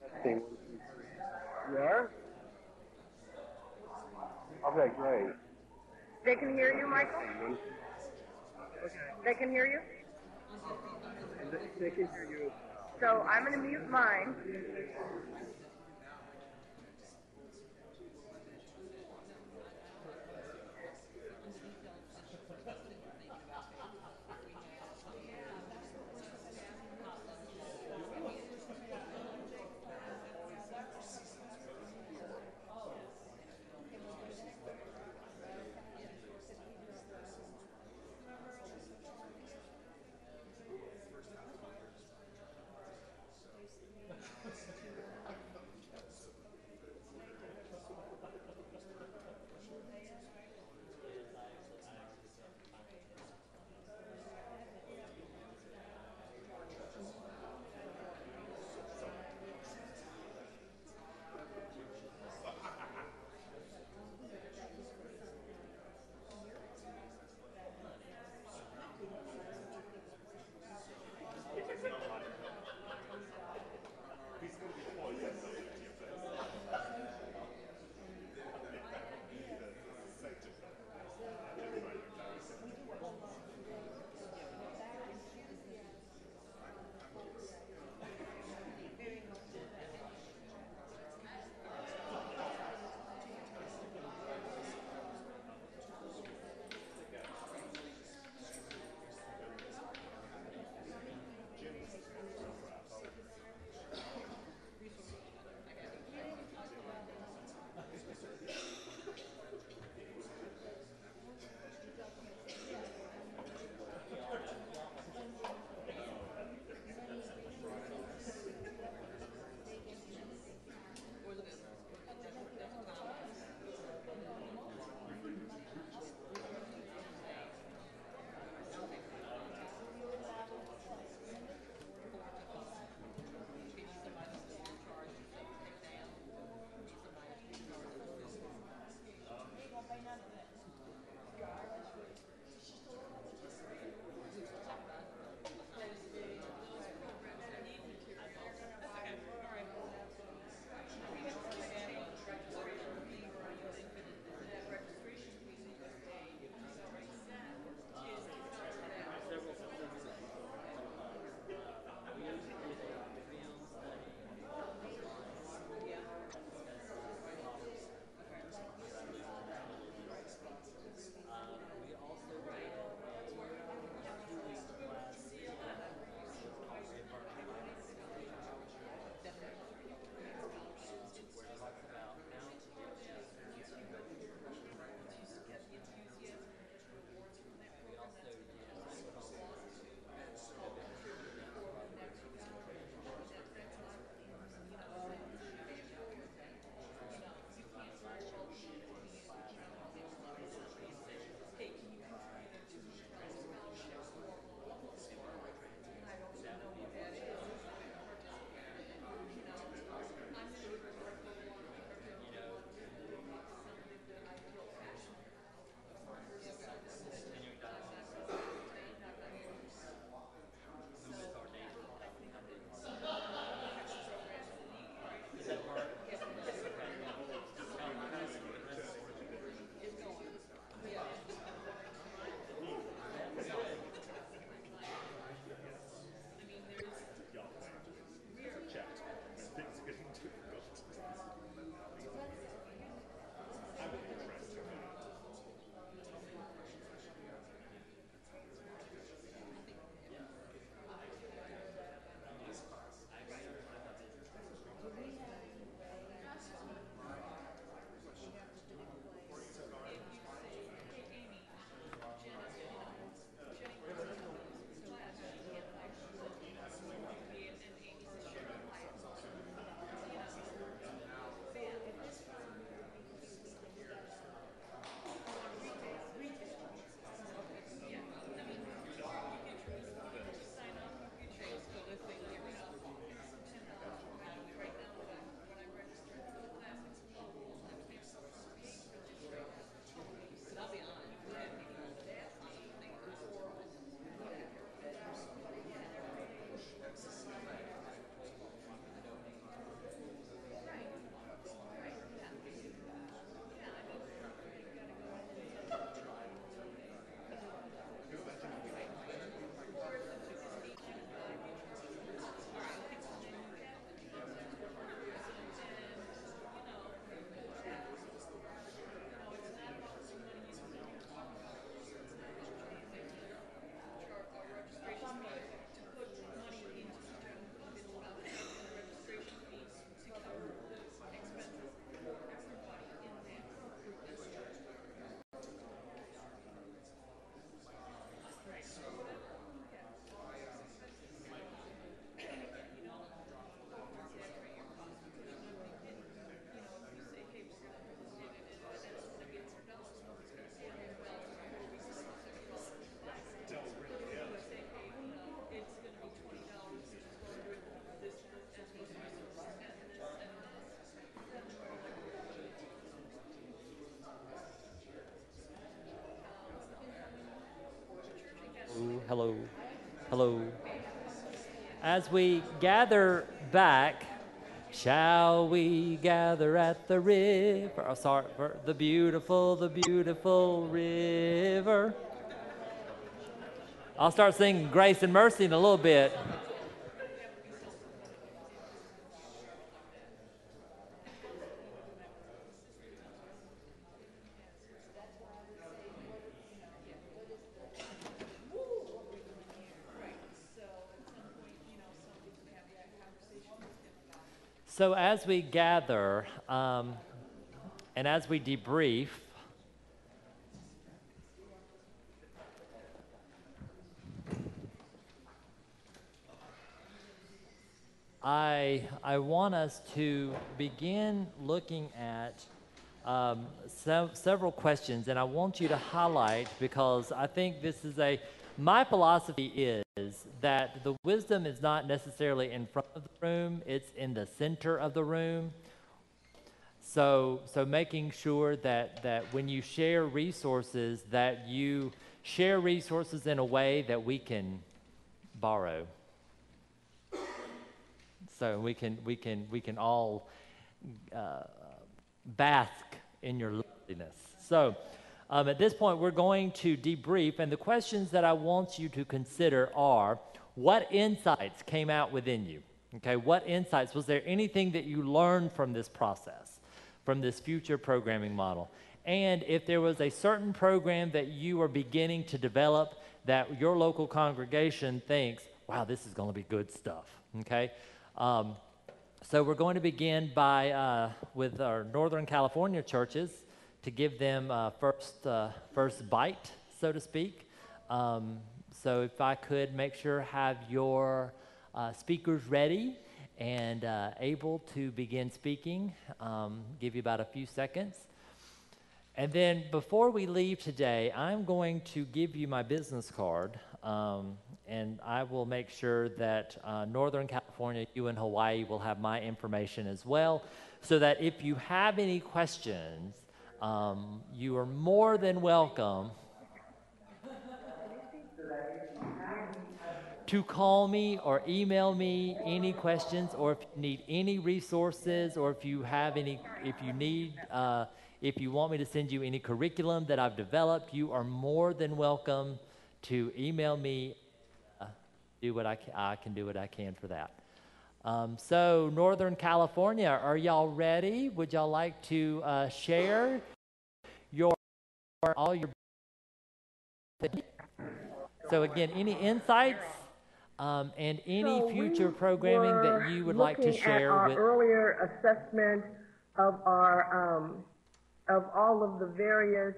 Testing 1, 2, 3. You are? Okay, great. They can hear you, Michael? Okay. They can hear you? They can hear you. So I'm going to mute mine. Hello. As we gather back, shall we gather at the river? Oh, sorry, the beautiful river. I'll start singing Grace and Mercy in a little bit. So as we gather and as we debrief, I want us to begin looking at several questions, and I want you to highlight, because I think this is my philosophy is that the wisdom is not necessarily in front of the room, it's in the center of the room. So making sure that when you share resources, that you share resources in a way that we can borrow. So we can all bask in your loveliness. So at this point, we're going to debrief, and the questions that I want you to consider are, what insights came out within you? Okay, what insights? Was there anything that you learned from this process, from this future programming model? And if there was a certain program that you are beginning to develop that your local congregation thinks, wow, this is going to be good stuff, okay? So we're going to begin with our Northern California churches to give them first bite, so to speak. So if I could make sure have your speakers ready and able to begin speaking, give you about a few seconds. And then before we leave today, I'm going to give you my business card, and I will make sure that Northern California, you in Hawaii, will have my information as well, so that if you have any questions, you are more than welcome to call me or email me any questions, or if you need any resources, or if you want me to send you any curriculum that I've developed, you are more than welcome to email me. I can do what I can for that. So Northern California, are y'all ready? Would y'all like to share all your? So again, any insights and any future programming that you would like to share our with? Earlier assessment of our of all of the various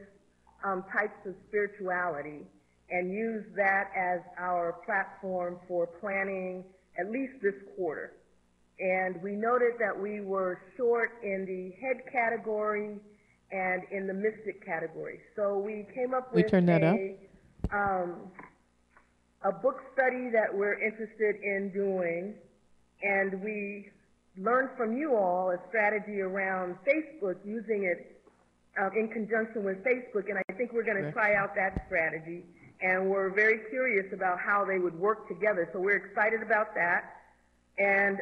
types of spirituality, and use that as our platform for planning at least this quarter. And we noted that we were short in the head category and in the mystic category. So we came up with a book study that we're interested in doing, and we learned from you all a strategy around Facebook, using it in conjunction with Facebook, and I think we're going to try out that strategy. And we're very curious about how they would work together. So we're excited about that. And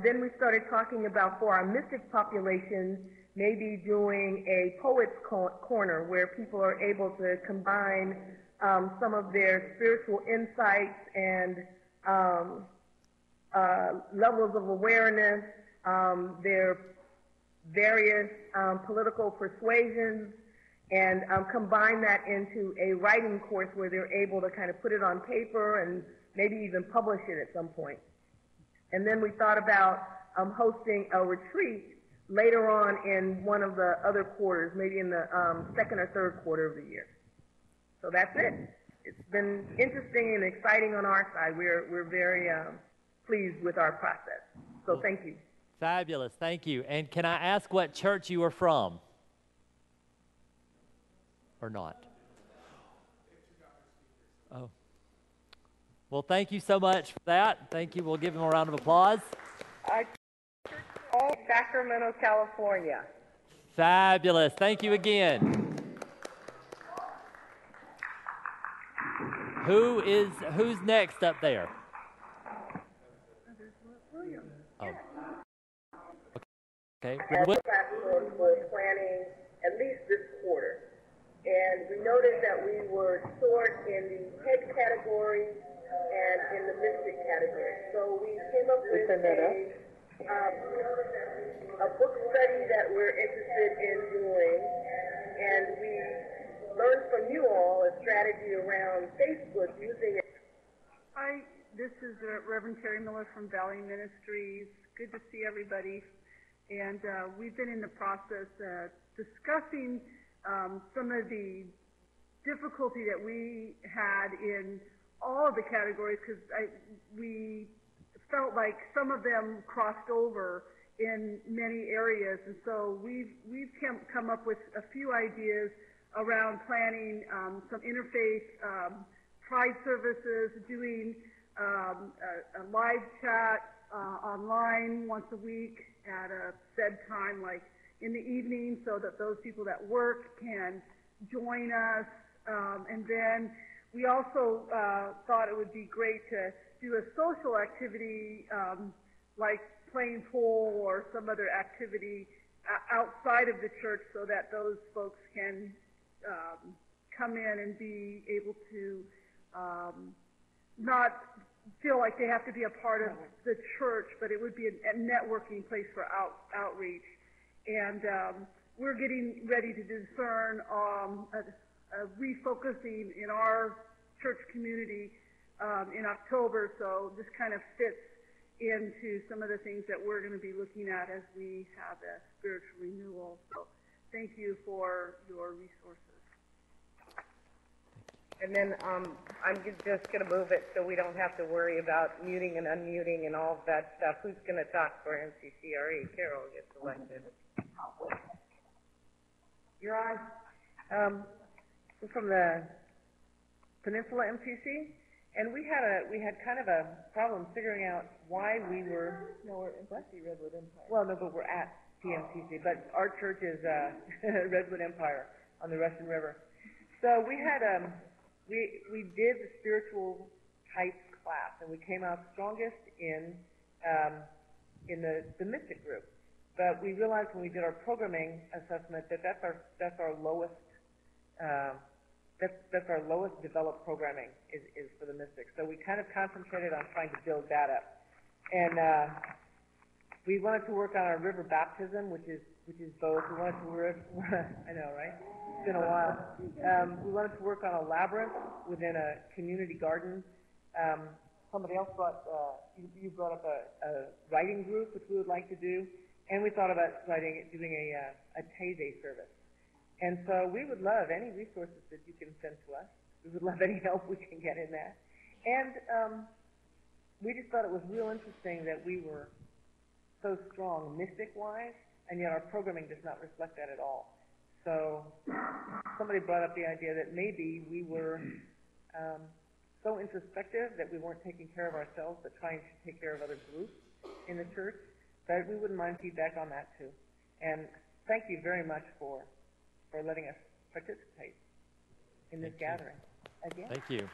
then we started talking about, for our mystic population, maybe doing a poet's corner where people are able to combine some of their spiritual insights and levels of awareness, their various political persuasions, and combine that into a writing course where they're able to kind of put it on paper and maybe even publish it at some point. And then we thought about hosting a retreat later on in one of the other quarters, maybe in the second or third quarter of the year. So that's it. It's been interesting and exciting on our side. We're very pleased with our process. So thank you. Fabulous. Thank you. And can I ask what church you are from? Or not? Oh. Well, thank you so much for that. Thank you. We'll give him a round of applause. Sacramento, California. Fabulous. Thank you again. Who's next up there? Oh. Okay. As a platform for planning at least this quarter. And we noticed that we were short in the head category and in the mystic category. So we came up with a book study that we're interested in doing, and we learned from you all a strategy around Facebook using it. Hi, this is Reverend Terry Miller from Valley Ministries. Good to see everybody. And we've been in the process discussing some of the difficulty that we had in all of the categories, because we felt like some of them crossed over in many areas, and so we've come up with a few ideas around planning some interfaith pride services, doing a live chat online once a week at a said time, like in the evening, so that those people that work can join us. And then we also thought it would be great to do a social activity like playing pool or some other activity outside of the church, so that those folks can come in and be able to not feel like they have to be a part of the church, but it would be a networking place for outreach. And we're getting ready to discern a refocusing in our church community in October, so this kind of fits into some of the things that we're going to be looking at as we have a spiritual renewal. So thank you for your resources. And then I'm just going to move it so we don't have to worry about muting and unmuting and all of that stuff. Who's going to talk for MCCRE? Carol gets elected. You're on. We're from the Peninsula MCC, and we had kind of a problem figuring out why we were. No, we're in Redwood Empire. Well, no, but we're at PMCC, but our church is Redwood Empire on the Russian River. So we had we did the spiritual types class, and we came out strongest in the Mystic group. But we realized when we did our programming assessment that that's our lowest that's our lowest developed programming is for the Mystics. So we kind of concentrated on trying to build that up, and we wanted to work on our river baptism, which is both. We wanted to work. I know, right? It's been a while. We wanted to work on a labyrinth within a community garden. Somebody else you brought up a writing group, which we would like to do, and we thought about doing a Teze service. And so we would love any resources that you can send to us. We would love any help we can get in that. And we just thought it was real interesting that we were so strong mystic-wise, and yet our programming does not reflect that at all. So somebody brought up the idea that maybe we were so introspective that we weren't taking care of ourselves, but trying to take care of other groups in the church, that we wouldn't mind feedback on that too. And thank you very much for letting us participate in this gathering. Again. Thank you.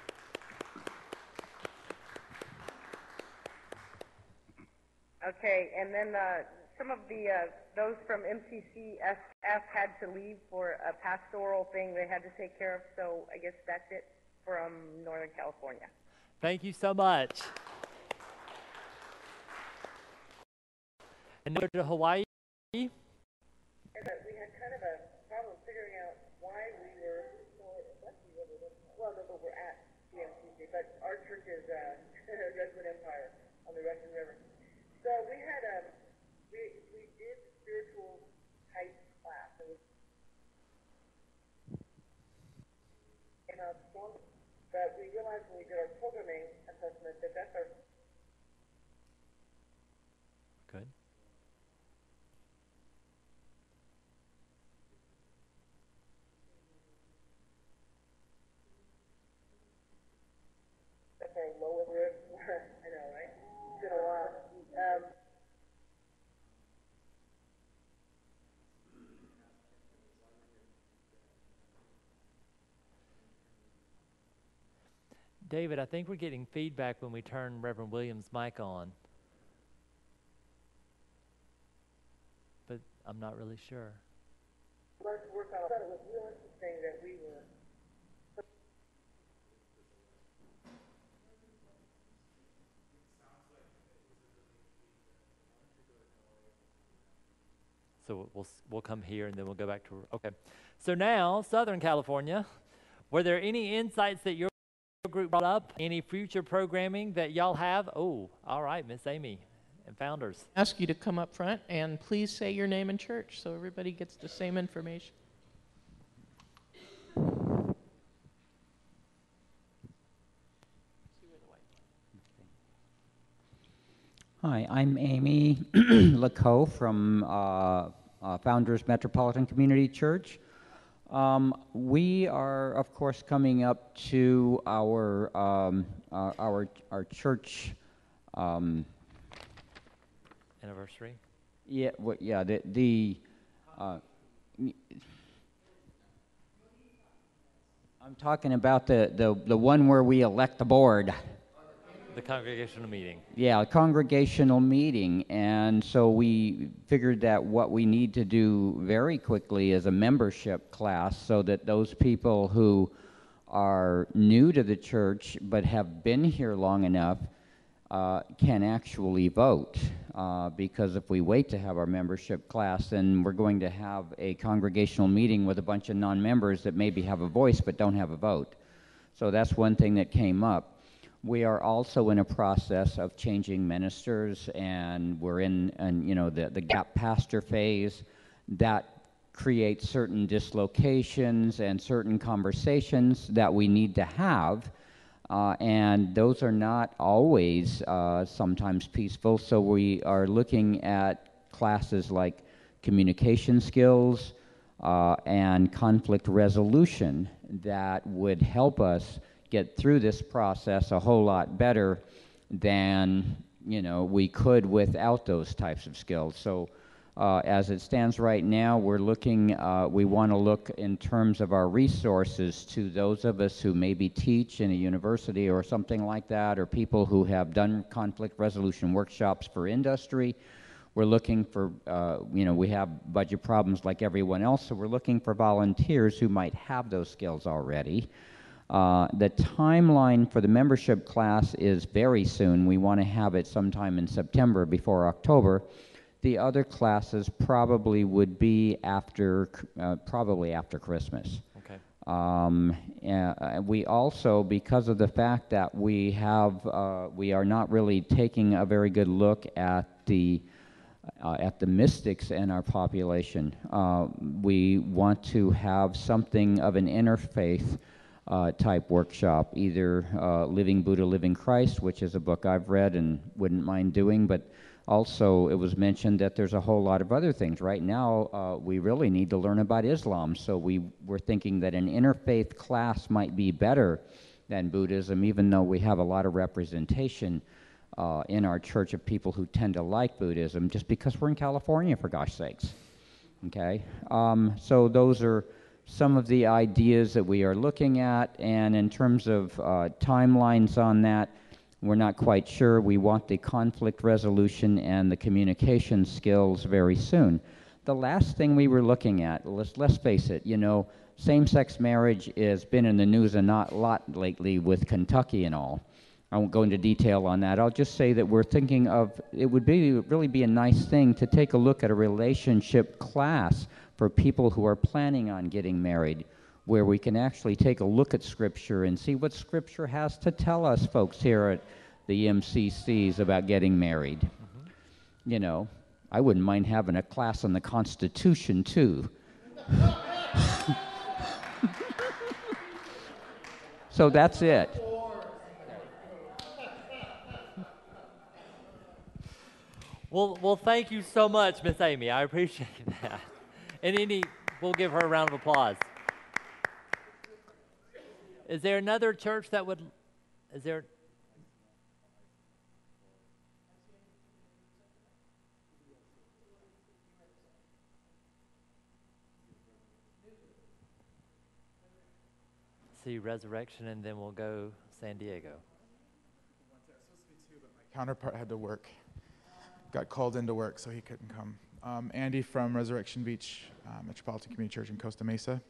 Okay, and then some of the those from MCCSF had to leave for a pastoral thing they had to take care of, so I guess that's it from Northern California. Thank you so much. And go to Hawaii. And we had kind of a problem figuring out why we were so well, no, but we're at PMCC, but our church is Redwood Empire on the Russian River. So we had we did spiritual type class. It was in our strong, but we realized when we did our programming assessment that that's our good. That's our lowest. I know, right? It's been a while. David, I think we're getting feedback when we turn Reverend Williams' mic on. But I'm not really sure. Let's work out. It was real interesting that we were. So we'll come here and then we'll go back to, okay. So now, Southern California, were there any insights that your group brought up? Any future programming that y'all have? Oh, all right, Miss Amy and founders. Ask you to come up front and please say your name and church so everybody gets the same information. Hi, I'm Amy Laco from Founders Metropolitan Community Church. We are, of course, coming up to our church Anniversary. Yeah, I'm talking about the one where we elect the board. The congregational meeting. Yeah, a congregational meeting, and so we figured that what we need to do very quickly is a membership class so that those people who are new to the church but have been here long enough can actually vote. Because if we wait to have our membership class, then we're going to have a congregational meeting with a bunch of non-members that maybe have a voice but don't have a vote. So that's one thing that came up. We are also in a process of changing ministers, and we're in the gap pastor phase. That creates certain dislocations and certain conversations that we need to have, and those are not always sometimes peaceful. So we are looking at classes like communication skills and conflict resolution that would help us get through this process a whole lot better than we could without those types of skills. So as it stands right now, we're looking, we want to look in terms of our resources to those of us who maybe teach in a university or something like that, or people who have done conflict resolution workshops for industry. We're looking for, we have budget problems like everyone else, so we're looking for volunteers who might have those skills already. The timeline for the membership class is very soon. We want to have it sometime in September before October. The other classes probably would be probably after Christmas. Okay. We also, because of the fact that we are not really taking a very good look at the mystics in our population, we want to have something of an interfaith type workshop, either Living Buddha, Living Christ, which is a book I've read and wouldn't mind doing, but also it was mentioned that there's a whole lot of other things. Right now, we really need to learn about Islam, so we were thinking that an interfaith class might be better than Buddhism, even though we have a lot of representation in our church of people who tend to like Buddhism, just because we're in California, for gosh sakes. Okay? So those are some of the ideas that we are looking at, and in terms of timelines on that, we're not quite sure. We want the conflict resolution and the communication skills very soon. The last thing we were looking at, let's face it, same-sex marriage has been in the news a lot lately with Kentucky and all. I won't go into detail on that. I'll just say that we're thinking of, it would really be a nice thing to take a look at a relationship class for people who are planning on getting married, where we can actually take a look at Scripture and see what Scripture has to tell us folks here at the MCCs about getting married. Mm-hmm. I wouldn't mind having a class on the Constitution, too. So that's it. Well, thank you so much, Miss Amy. I appreciate that. And we'll give her a round of applause. Is there another church that would, see Resurrection, and then we'll go San Diego. My counterpart had to work. Got called into work, so he couldn't come. Andy from Resurrection Beach Metropolitan Community Church in Costa Mesa.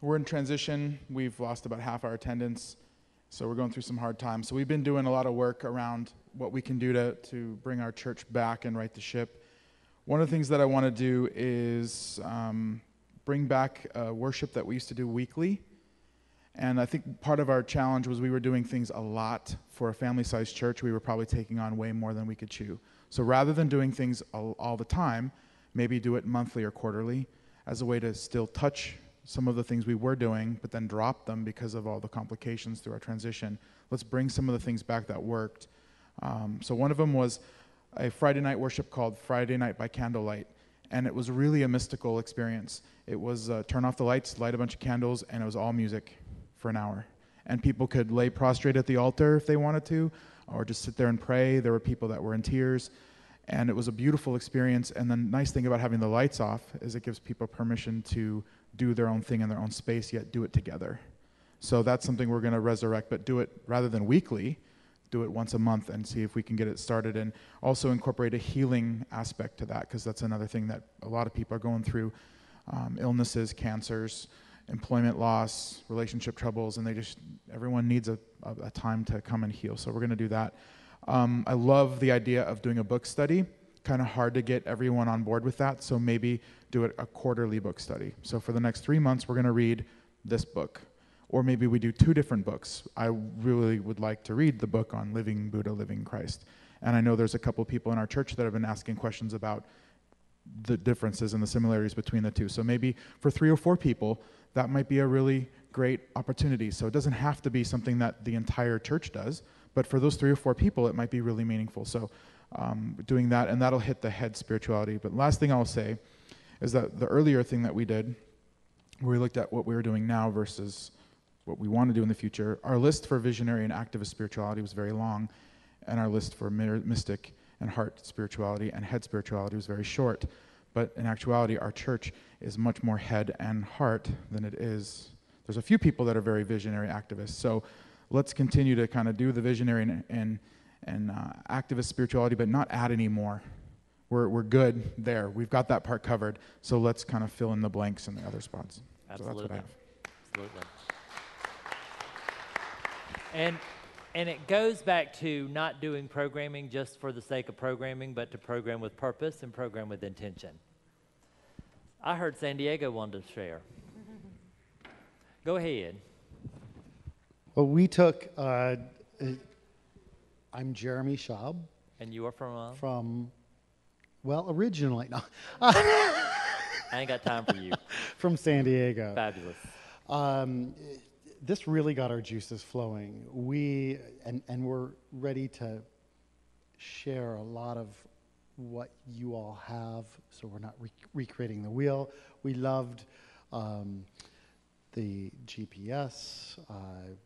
We're in transition. We've lost about half our attendance, so we're going through some hard times. So we've been doing a lot of work around what we can do to bring our church back and right the ship. One of the things that I want to do is bring back worship that we used to do weekly. And I think part of our challenge was we were doing things a lot. For a family-sized church, we were probably taking on way more than we could chew. So rather than doing things all the time, maybe do it monthly or quarterly as a way to still touch some of the things we were doing, but then drop them because of all the complications through our transition. Let's bring some of the things back that worked. So one of them was a Friday night worship called Friday Night by Candlelight. And it was really a mystical experience. It was turn off the lights, light a bunch of candles, and it was all music for an hour. And people could lay prostrate at the altar if they wanted to, or just sit there and pray. There were people that were in tears. And it was a beautiful experience. And the nice thing about having the lights off is it gives people permission to do their own thing in their own space, yet do it together. So that's something we're going to resurrect, but do it rather than weekly, do it once a month and see if we can get it started, and also incorporate a healing aspect to that, because that's another thing that a lot of people are going through, illnesses, cancers, employment loss, relationship troubles, and everyone needs a time to come and heal. So we're going to do that. I love the idea of doing a book study. Kind of hard to get everyone on board with that, so maybe do it a quarterly book study. So for the next 3 months, we're going to read this book. Or maybe we do 2 different books. I really would like to read the book on Living Buddha, Living Christ. And I know there's a couple people in our church that have been asking questions about the differences and the similarities between the two. So maybe for 3 or 4 people, that might be a really great opportunity. So it doesn't have to be something that the entire church does, but for those 3 or 4 people, it might be really meaningful. So doing that, and that'll hit the head spirituality. But last thing I'll say is that the earlier thing that we did, where we looked at what we were doing now versus what we want to do in the future, our list for visionary and activist spirituality was very long, and our list for mystic and heart spirituality and head spirituality was very short. But in actuality, our church is much more head and heart than it is. There's a few people that are very visionary activists. So let's continue to kind of do the visionary and activist spirituality, but not add any more. We're good there. We've got that part covered. So let's kind of fill in the blanks in the other spots. Absolutely. So that's what I have. Absolutely. And it goes back to not doing programming just for the sake of programming, but to program with purpose and program with intention. I heard San Diego wanted to share. Go ahead. Well, we took, I'm Jeremy Schaub. And you are from? Well, originally, no. I ain't got time for you. From San Diego. Fabulous. This really got our juices flowing. And we're ready to share a lot of what you all have, so we're not recreating the wheel. We loved the GPS.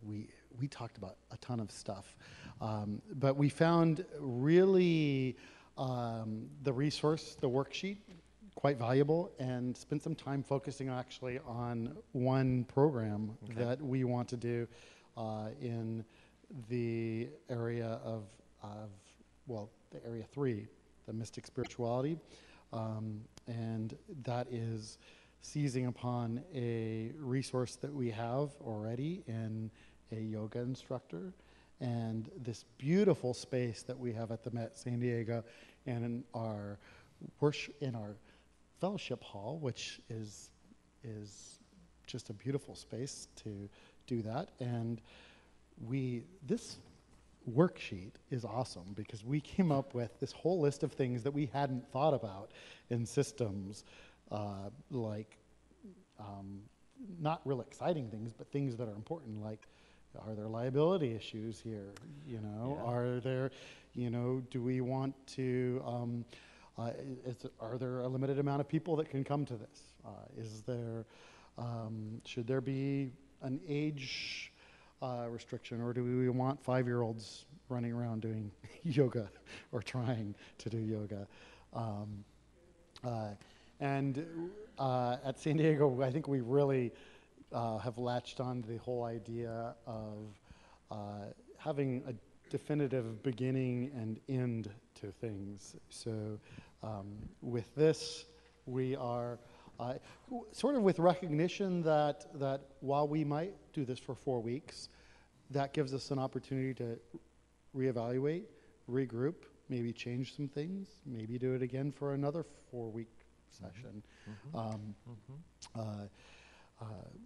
We talked about a ton of stuff. But we found really the resource, the worksheet, quite valuable, and spent some time focusing actually on one program that we want to do in the area of the area 3, the mystic spirituality, and that is seizing upon a resource that we have already in a yoga instructor and this beautiful space that we have at the Met San Diego and in our fellowship hall, which is just a beautiful space to do that. And this worksheet is awesome because we came up with this whole list of things that we hadn't thought about in systems, like not real exciting things, but things that are important, like are there liability issues here? You know, Yeah. Are there, do we want to, are there a limited amount of people that can come to this? Is there, should there be an age restriction, or do we want 5-year-olds running around doing yoga or trying to do yoga? And at San Diego, I think we really have latched on to the whole idea of having a definitive beginning and end to things. So with this, we are sort of with recognition that while we might do this for 4 weeks, that gives us an opportunity to reevaluate, regroup, maybe change some things, maybe do it again for another 4-week session.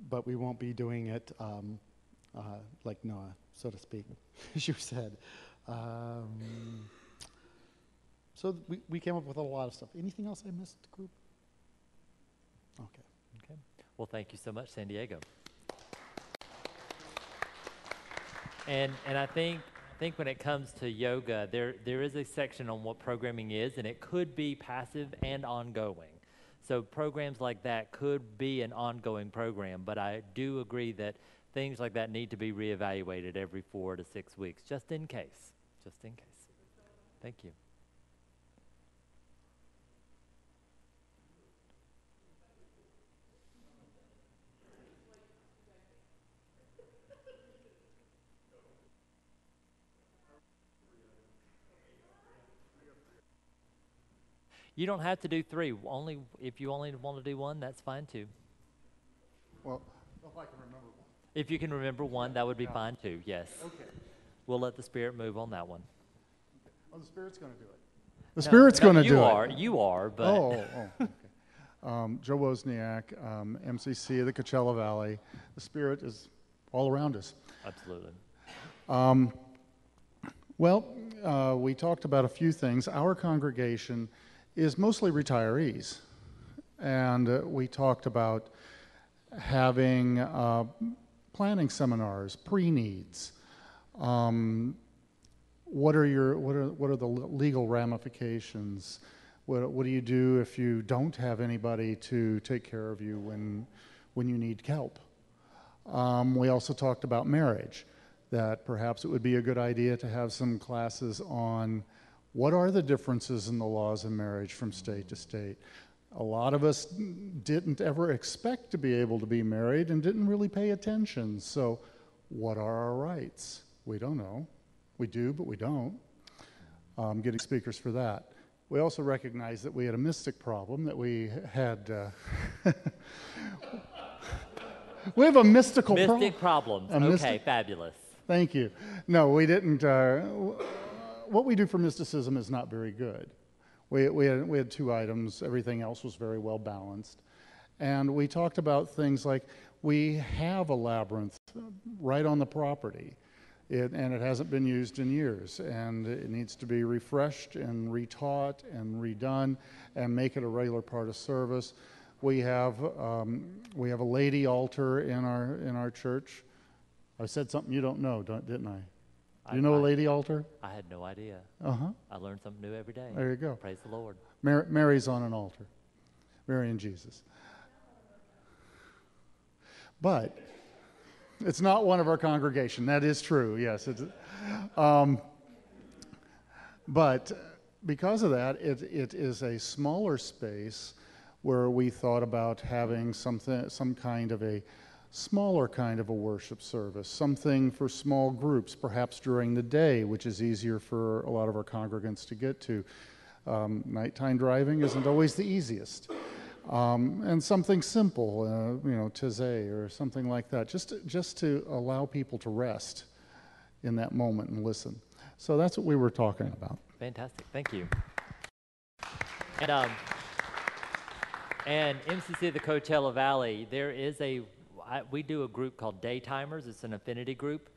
But we won't be doing it like Noah, so to speak, as you said. So we came up with a lot of stuff. Anything else I missed, group? Okay. Okay. Well, thank you so much, San Diego. And I think when it comes to yoga, there is a section on what programming is, and it could be passive and ongoing. So programs like that could be an ongoing program, but I do agree that things like that need to be reevaluated every 4 to 6 weeks, just in case. Just in case. Thank you. You don't have to do 3. Only if you only want to do 1, that's fine too. Well, if I can remember 1. If you can remember 1, that would be fine too, yes. Okay. We'll let the Spirit move on that one. Oh, the Spirit's going to do it. The Spirit's going to do it. You are, but... Okay. Joe Wozniak, MCC of the Coachella Valley. The Spirit is all around us. Absolutely. Well, we talked about a few things. Our congregation is mostly retirees, and we talked about having planning seminars, pre-needs. What are the legal ramifications? What do you do if you don't have anybody to take care of you when you need help? We also talked about marriage, that perhaps it would be a good idea to have some classes on what are the differences in the laws of marriage from state to state. A lot of us didn't ever expect to be able to be married and didn't really pay attention. So what are our rights? We don't know. We do, but we don't. Getting speakers for that. We also recognize that we had a mystic problem, that we had... we have a mystical problem. Mystic problems. Okay, fabulous. Thank you. No, we didn't. What we do for mysticism is not very good. We had 2 items. Everything else was very well balanced. And we talked about things like we have a labyrinth right on the property. And it hasn't been used in years. And it needs to be refreshed and retaught and redone and make it a regular part of service. We have a lady altar in our church. I said something you don't know, didn't I? Do you know a lady altar? I had no idea. Uh-huh. I learn something new every day. There you go. Praise the Lord. Mary's on an altar. Mary and Jesus. But it's not one of our congregation. That is true, yes. But because of that, it is a smaller space where we thought about having some kind of a smaller kind of a worship service, something for small groups, perhaps during the day, which is easier for a lot of our congregants to get to. Nighttime driving isn't always the easiest. And something simple, Taizé or something like that, just to allow people to rest in that moment and listen. So that's what we were talking about. Fantastic, thank you. And MCC of the Coachella Valley, there is we do a group called Daytimers. It's an affinity group,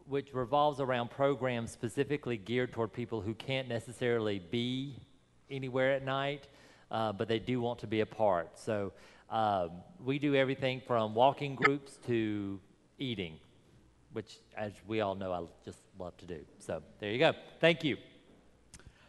which revolves around programs specifically geared toward people who can't necessarily be anywhere at night, but they do want to be a part. So we do everything from walking groups to eating, which, as we all know, I just love to do. So there you go. Thank you.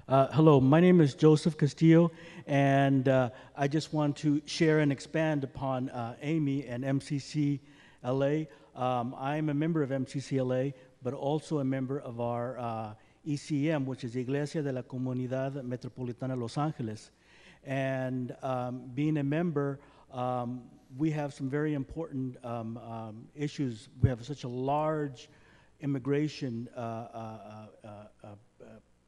Hello, my name is Joseph Castillo, and I just want to share and expand upon Amy and MCC LA. I'm a member of MCC LA, but also a member of our ECM, which is Iglesia de la Comunidad Metropolitana Los Angeles. And being a member, we have some very important issues. We have such a large immigration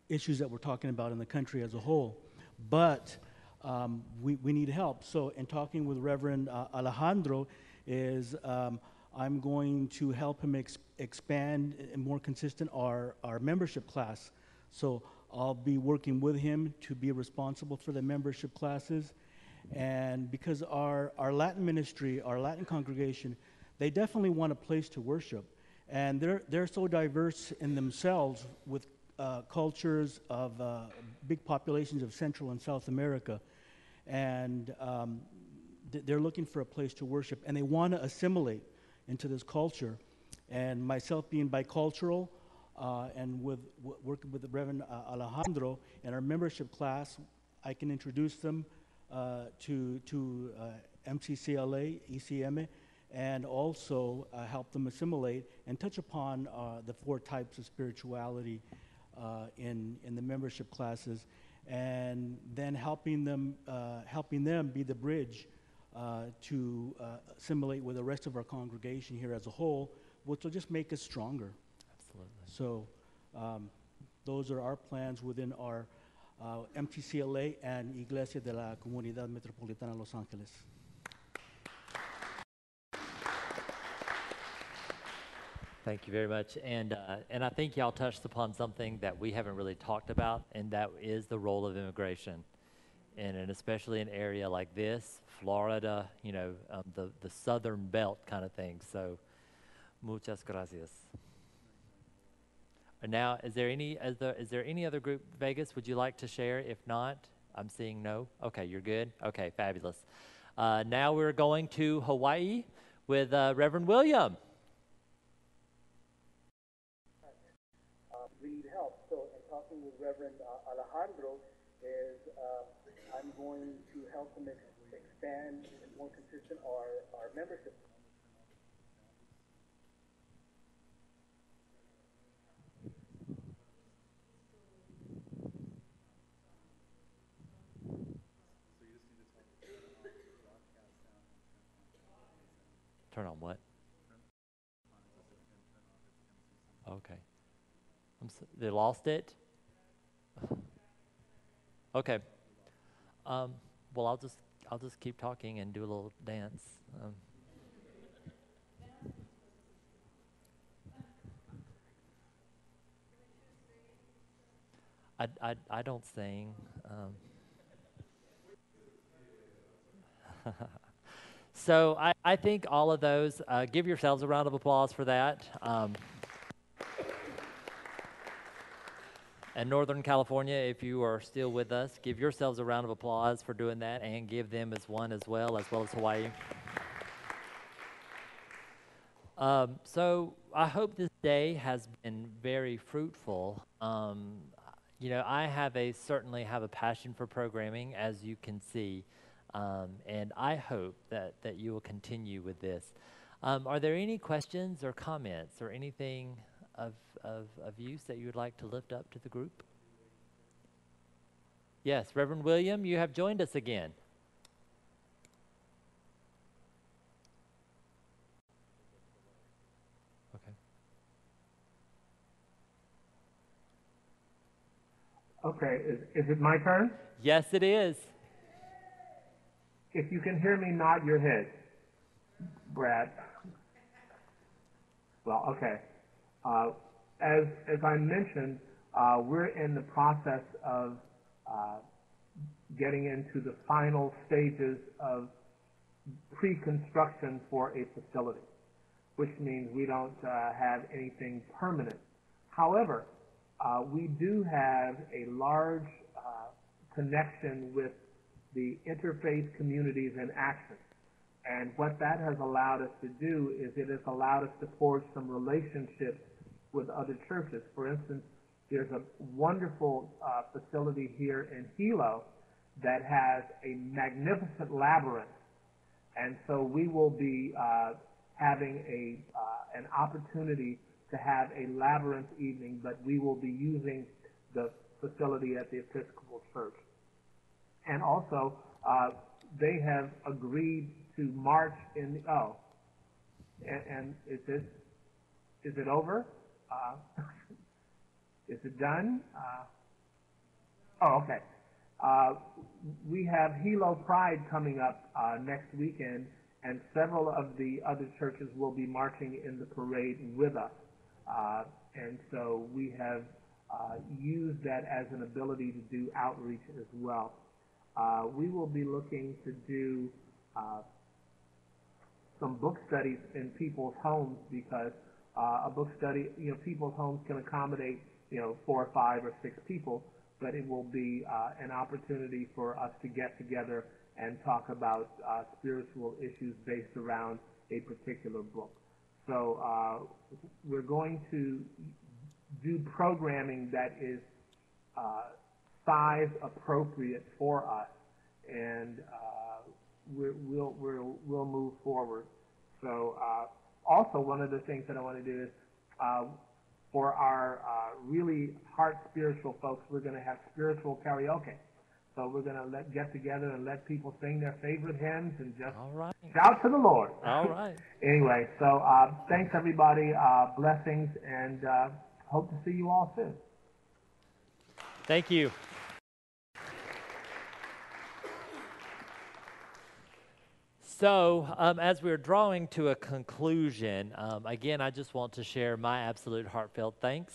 issues that we're talking about in the country as a whole. But we need help. So in talking with Reverend Alejandro I'm going to help him expand and more consistent our membership class. So I'll be working with him to be responsible for the membership classes. And because our Latin ministry, our Latin congregation, they definitely want a place to worship. And they're so diverse in themselves with cultures of big populations of Central and South America. And they're looking for a place to worship. And they want to assimilate into this culture. And myself being bicultural, and working with the Reverend Alejandro in our membership class, I can introduce them to MCCLA, ECM, and also help them assimilate and touch upon the 4 types of spirituality in the membership classes, and then helping them be the bridge to assimilate with the rest of our congregation here as a whole, which will just make us stronger. Absolutely. So those are our plans within our MTCLA and Iglesia de la Comunidad Metropolitana Los Angeles. Thank you very much. And I think y'all touched upon something that we haven't really talked about, and that is the role of immigration. And especially in an area like this, Florida, the southern belt kind of thing. So, muchas gracias. And now, is there any other group, Vegas, would you like to share? If not, I'm seeing no. Okay, you're good? Okay, fabulous. Now we're going to Hawaii with Reverend William. We need help. So in talking with Reverend Alejandro I'm going to help him expand and more consistent our membership. Turn on what? Okay. They lost it? Okay. Well, I'll just keep talking and do a little dance. I don't sing. So I think all of those, give yourselves a round of applause for that. And Northern California, if you are still with us, give yourselves a round of applause for doing that, and give them as well as Hawaii. So I hope this day has been very fruitful. I certainly have a passion for programming, as you can see, and I hope that you will continue with this. Are there any questions or comments or anything of use that you would like to lift up to the group? Yes, Reverend William, you have joined us again. Okay, is it my turn? Yes, it is. If you can hear me, nod your head, Brad. Well, okay. As I mentioned, we're in the process of getting into the final stages of pre-construction for a facility, which means we don't have anything permanent. However, we do have a large connection with the interfaith communities in action. And what that has allowed us to do is it has allowed us to forge some relationships with other churches. For instance, there's a wonderful facility here in Hilo that has a magnificent labyrinth. And so we will be having an opportunity to have a labyrinth evening, but we will be using the facility at the Episcopal Church. And also, they have agreed to march in the, and is it over? Is it done? Okay. We have Hilo Pride coming up next weekend, and several of the other churches will be marching in the parade with us. And so we have used that as an ability to do outreach as well. We will be looking to do some book studies in people's homes, because a book study, people's homes can accommodate, 4 or 5 or 6 people, but it will be an opportunity for us to get together and talk about spiritual issues based around a particular book. So we're going to do programming that is size appropriate for us, and we'll move forward. So also, one of the things that I want to do is for our really heart spiritual folks, we're going to have spiritual karaoke. So we're going to get together and let people sing their favorite hymns and just shout to the Lord. All right. Anyway, so thanks everybody, blessings, and hope to see you all soon. Thank you. So, as we're drawing to a conclusion, again, I just want to share my absolute heartfelt thanks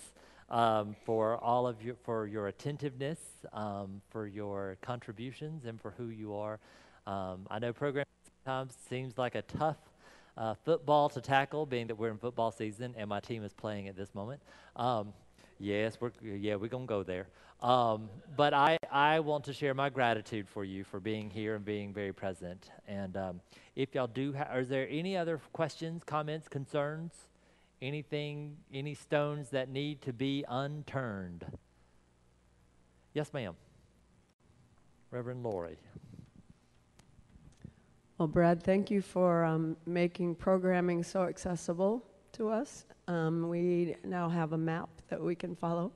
for all of you, for your attentiveness, for your contributions, and for who you are. I know programming sometimes seems like a tough football to tackle, being that we're in football season and my team is playing at this moment. Yes, we're gonna go there. But I want to share my gratitude for you for being here and being very present. And if y'all do, is there any other questions, comments, concerns, anything, any stones that need to be unturned? Yes, ma'am. Reverend Lori. Well, Brad, thank you for making programming so accessible to us. We now have a map that we can follow,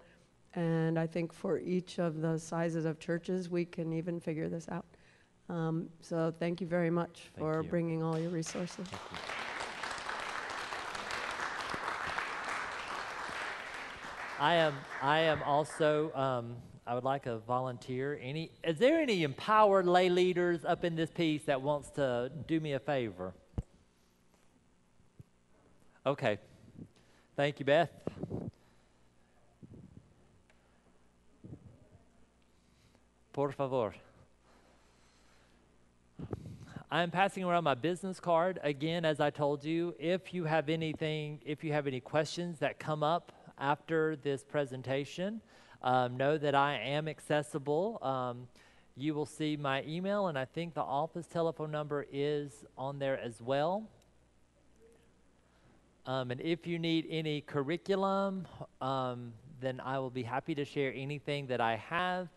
and I think for each of the sizes of churches, we can even figure this out. So thank you very much for bringing all your resources. I am also, I would like a volunteer. Is there any empowered lay leaders up in this piece that wants to do me a favor? Okay. Thank you, Beth. Por favor. I'm passing around my business card. Again, as I told you, if you have any questions that come up after this presentation, know that I am accessible. You will see my email, and I think the office telephone number is on there as well. And if you need any curriculum, then I will be happy to share anything that I have.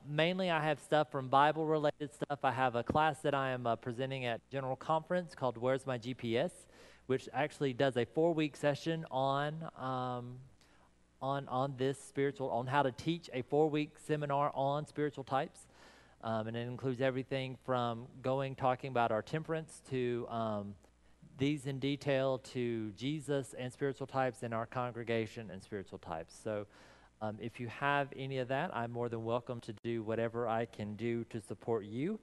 Mainly I have stuff from Bible-related stuff. I have a class that I am presenting at General Conference called Where's My GPS, which actually does a 4-week session on this spiritual, on how to teach a 4-week seminar on spiritual types. And it includes everything from talking about our temperance to these in detail to Jesus and spiritual types in our congregation and spiritual types. So if you have any of that, I'm more than welcome to do whatever I can do to support you.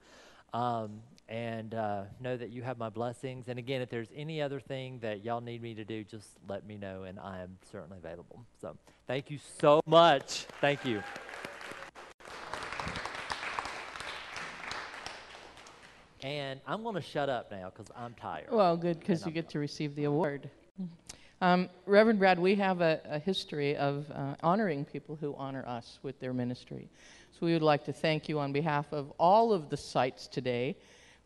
And know that you have my blessings. And again, if there's any other thing that y'all need me to do, just let me know, and I am certainly available. So thank you so much. Thank you. And I'm going to shut up now because I'm tired. Well, good, because you get to receive the award. Reverend Brad, we have a history of honoring people who honor us with their ministry. So we would like to thank you on behalf of all of the sites today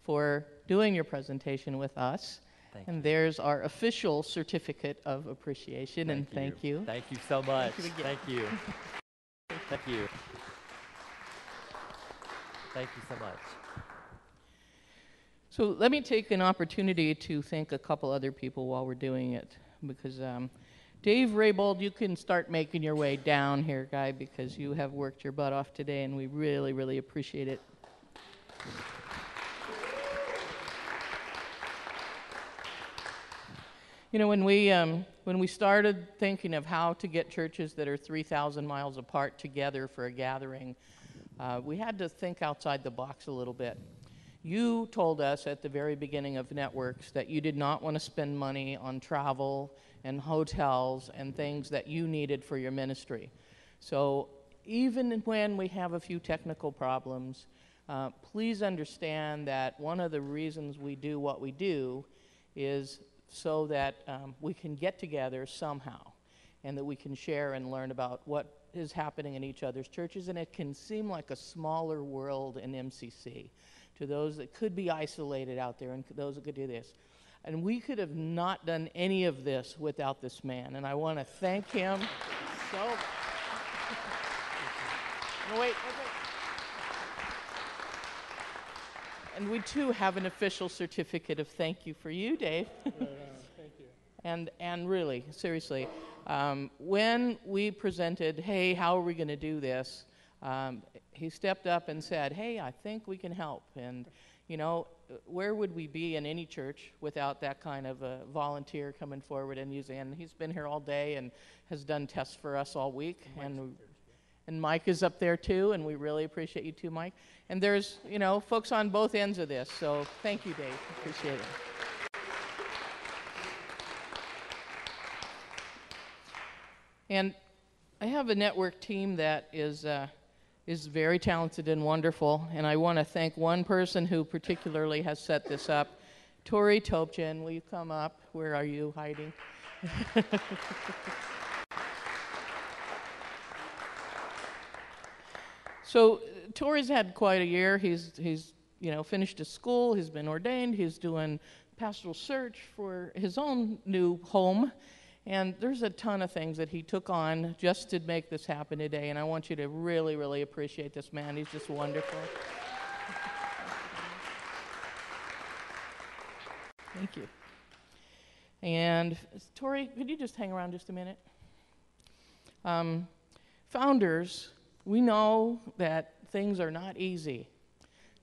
for doing your presentation with us. And there's our official certificate of appreciation, and thank you. Thank you so much. Thank you. Thank you. Thank you so much. So let me take an opportunity to thank a couple other people while we're doing it, because Dave Raybold, you can start making your way down here, guy, because you have worked your butt off today, and we really, really appreciate it. You know, when we started thinking of how to get churches that are 3,000 miles apart together for a gathering, we had to think outside the box a little bit. You told us at the very beginning of Networks that you did not want to spend money on travel and hotels and things that you needed for your ministry. So even when we have a few technical problems, please understand that one of the reasons we do what we do is so that we can get together somehow and that we can share and learn about what is happening in each other's churches. And it can seem like a smaller world in MCC to those that could be isolated out there and those that could do this. And we could have not done any of this without this man. And I want to thank him so much. No, wait. And we too have an official certificate of thank you for you, Dave. Thank you. And really, seriously, when we presented, hey, how are we going to do this? He stepped up and said, hey, I think we can help. And, you know, where would we be in any church without that kind of a volunteer coming forward and using? And he's been here all day and has done tests for us all week. And Mike is up there too, and we really appreciate you too, Mike. And there's, you know, folks on both ends of this. So thank you, Dave. Appreciate it. And I have a network team that is very talented and wonderful, and I want to thank one person who particularly has set this up. Tori Topchin, will you come up? Where are you hiding? So Tori's had quite a year. He's you know, finished his school. He's been ordained. He's doing pastoral search for his own new home. And there's a ton of things that he took on just to make this happen today. And I want you to really, really appreciate this man. He's just wonderful. Thank you. And Tori, could you just hang around just a minute? Founders, we know that things are not easy.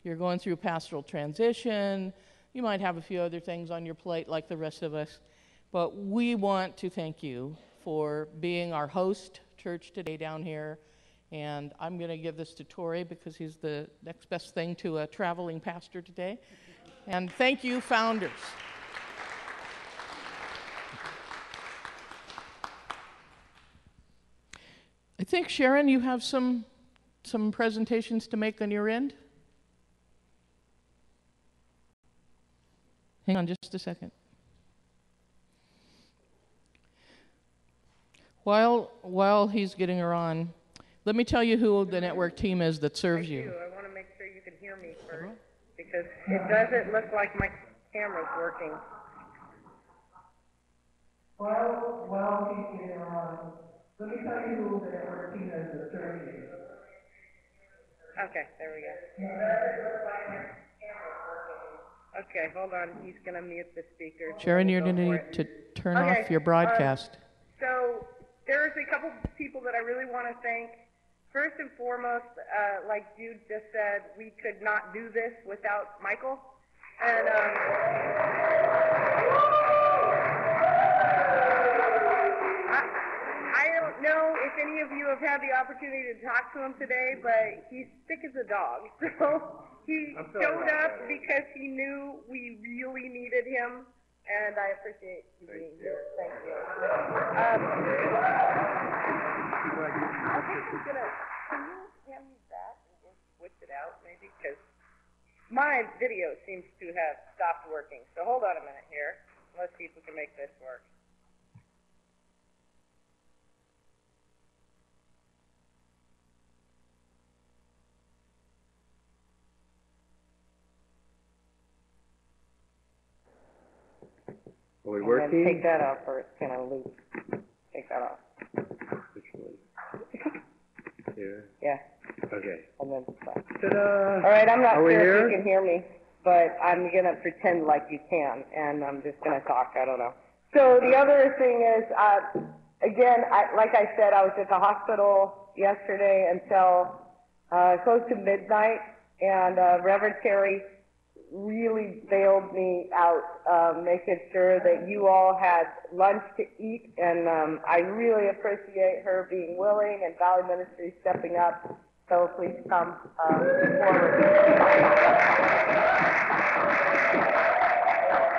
You're going through pastoral transition. You might have a few other things on your plate like the rest of us. But we want to thank you for being our host church today down here. And I'm going to give this to Tori because he's the next best thing to a traveling pastor today. And thank you, founders. I think, Sharon, you have some presentations to make on your end. Hang on just a second. While he's getting her on, let me tell you who the network team is that serves you. I want to make sure you can hear me first because it doesn't look like my camera's working. While he's getting her on, let me tell you who the network team is that serves you. Okay, there we go. Okay, hold on. He's going to mute the speaker. Sharon, you're going to need to turn off your broadcast. So there's a couple people that I really want to thank. First and foremost, like Jude just said, we could not do this without Michael. And I don't know if any of you have had the opportunity to talk to him today, but he's thick as a dog. So he showed up because he knew we really needed him. And I appreciate you being here. Thank you. I think I'm gonna. Can you hand me that and just switch it out, maybe? Because my video seems to have stopped working. So hold on a minute here. Let's see if we can make this work. Are we working? Take that off first. Can I loop? Take that off. Which one? Here? Yeah. Okay. And then stop. Ta-da! All right, I'm not Are we sure here? if you can hear me, but I'm going to pretend like you can, and I'm just going to talk. I don't know. So the other thing is, again, like I said, I was at the hospital yesterday until close to midnight, and Reverend Terry really bailed me out, making sure that you all had lunch to eat, and I really appreciate her being willing and Valley Ministry stepping up. So please come forward.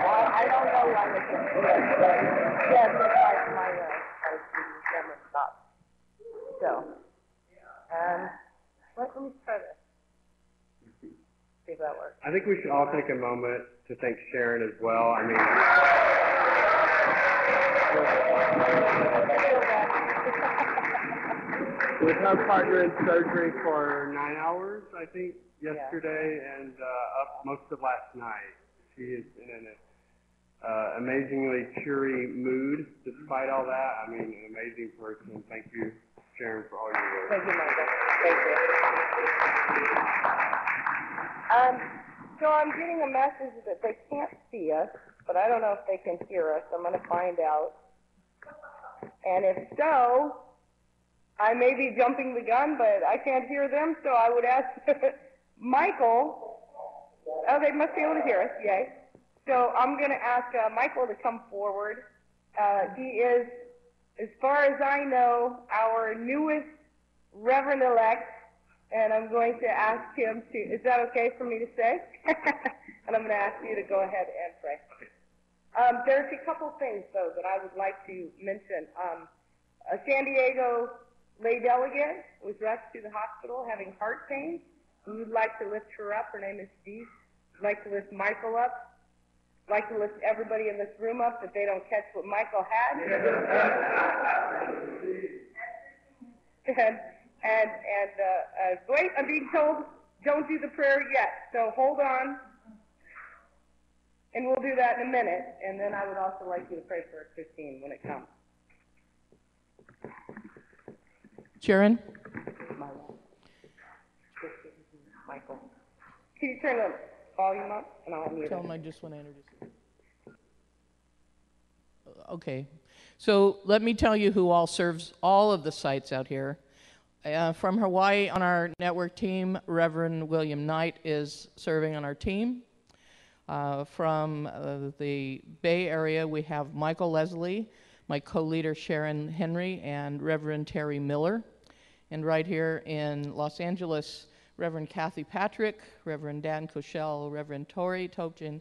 Well, I don't know why they can do it, but yes, it's like my camera stopped. So, let me try this. See if that works. I think we should all take a moment to thank Sharon as well. I mean, with her partner in surgery for 9 hours, I think, yesterday, and up most of last night. She is in an amazingly cheery mood despite all that. I mean, an amazing person. Thank you, Sharon, for all your work. Thank you, Michael. Thank you. So I'm getting a message that they can't see us, but I don't know if they can hear us. I'm going to find out. And if so, I may be jumping the gun, but I can't hear them, so I would ask Michael. Oh, they must be able to hear us, yay. So I'm going to ask Michael to come forward. He is, as far as I know, our newest Reverend-elect, and I'm going to ask him to, is that okay for me to say? And I'm going to ask you to go ahead and pray. There's a couple things, though, that I would like to mention. A San Diego lay delegate was rushed to the hospital having heart pain. We would like to lift her up. Her name is Steve. We'd like to lift Michael up. I'd like to lift everybody in this room up that they don't catch what Michael had. Wait, I'm being told don't do the prayer yet, so hold on. And we'll do that in a minute. And then I would also like you to pray for Christine when it comes. Sharon? Michael. Can you turn the volume up? And I'll mute it. Tell them I just want to introduce you. Okay. So let me tell you who all serves all of the sites out here. From Hawaii on our network team, Reverend William Knight is serving on our team. From the Bay Area, we have Michael Leslie, my co-leader Sharon Henry, and Reverend Terry Miller. And right here in Los Angeles, Reverend Kathy Patrick, Reverend Dan Koshel, Reverend Tori Topchin,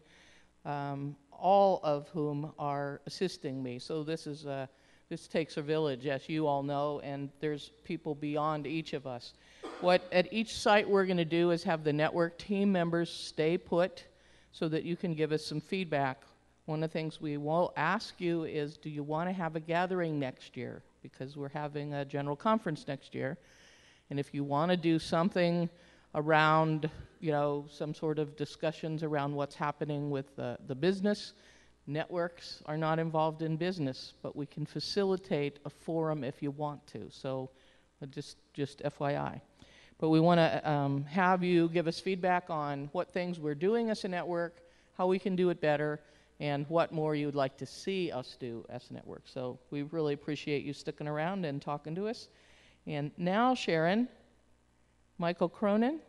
all of whom are assisting me. So this takes a village, as you all know, and there's people beyond each of us. What at each site we're going to do is have the network team members stay put so that you can give us some feedback. One of the things we will ask you is, do you want to have a gathering next year? Because we're having a general conference next year. And if you want to do something around, some sort of discussions around what's happening with the business, networks are not involved in business, but we can facilitate a forum if you want to. So just FYI. But we want to have you give us feedback on what things we're doing as a network, how we can do it better, and what more you'd like to see us do as a network. So we really appreciate you sticking around and talking to us. And now, Sharon, Michael Cronin.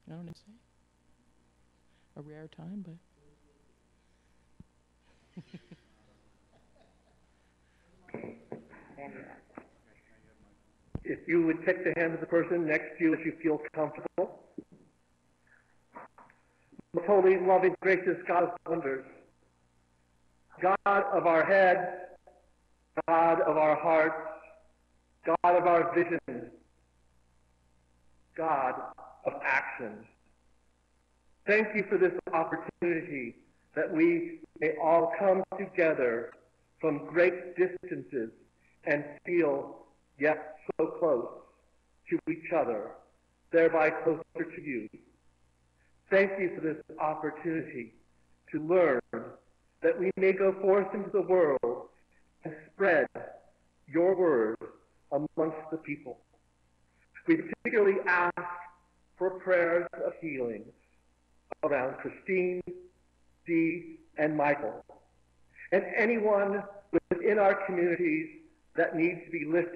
I don't know what to say. A rare time, but... If you would take the hand of the person next to you if you feel comfortable. Most holy, loving, gracious God of wonders, God of our heads, God of our hearts, God of our vision, God of action. Thank you for this opportunity that we may all come together from great distances and feel yet so close to each other, thereby closer to you. Thank you for this opportunity to learn that we may go forth into the world and spread your word amongst the people. We particularly ask for prayers of healing around Christine, Dee, and Michael, and anyone within our communities that needs to be lifted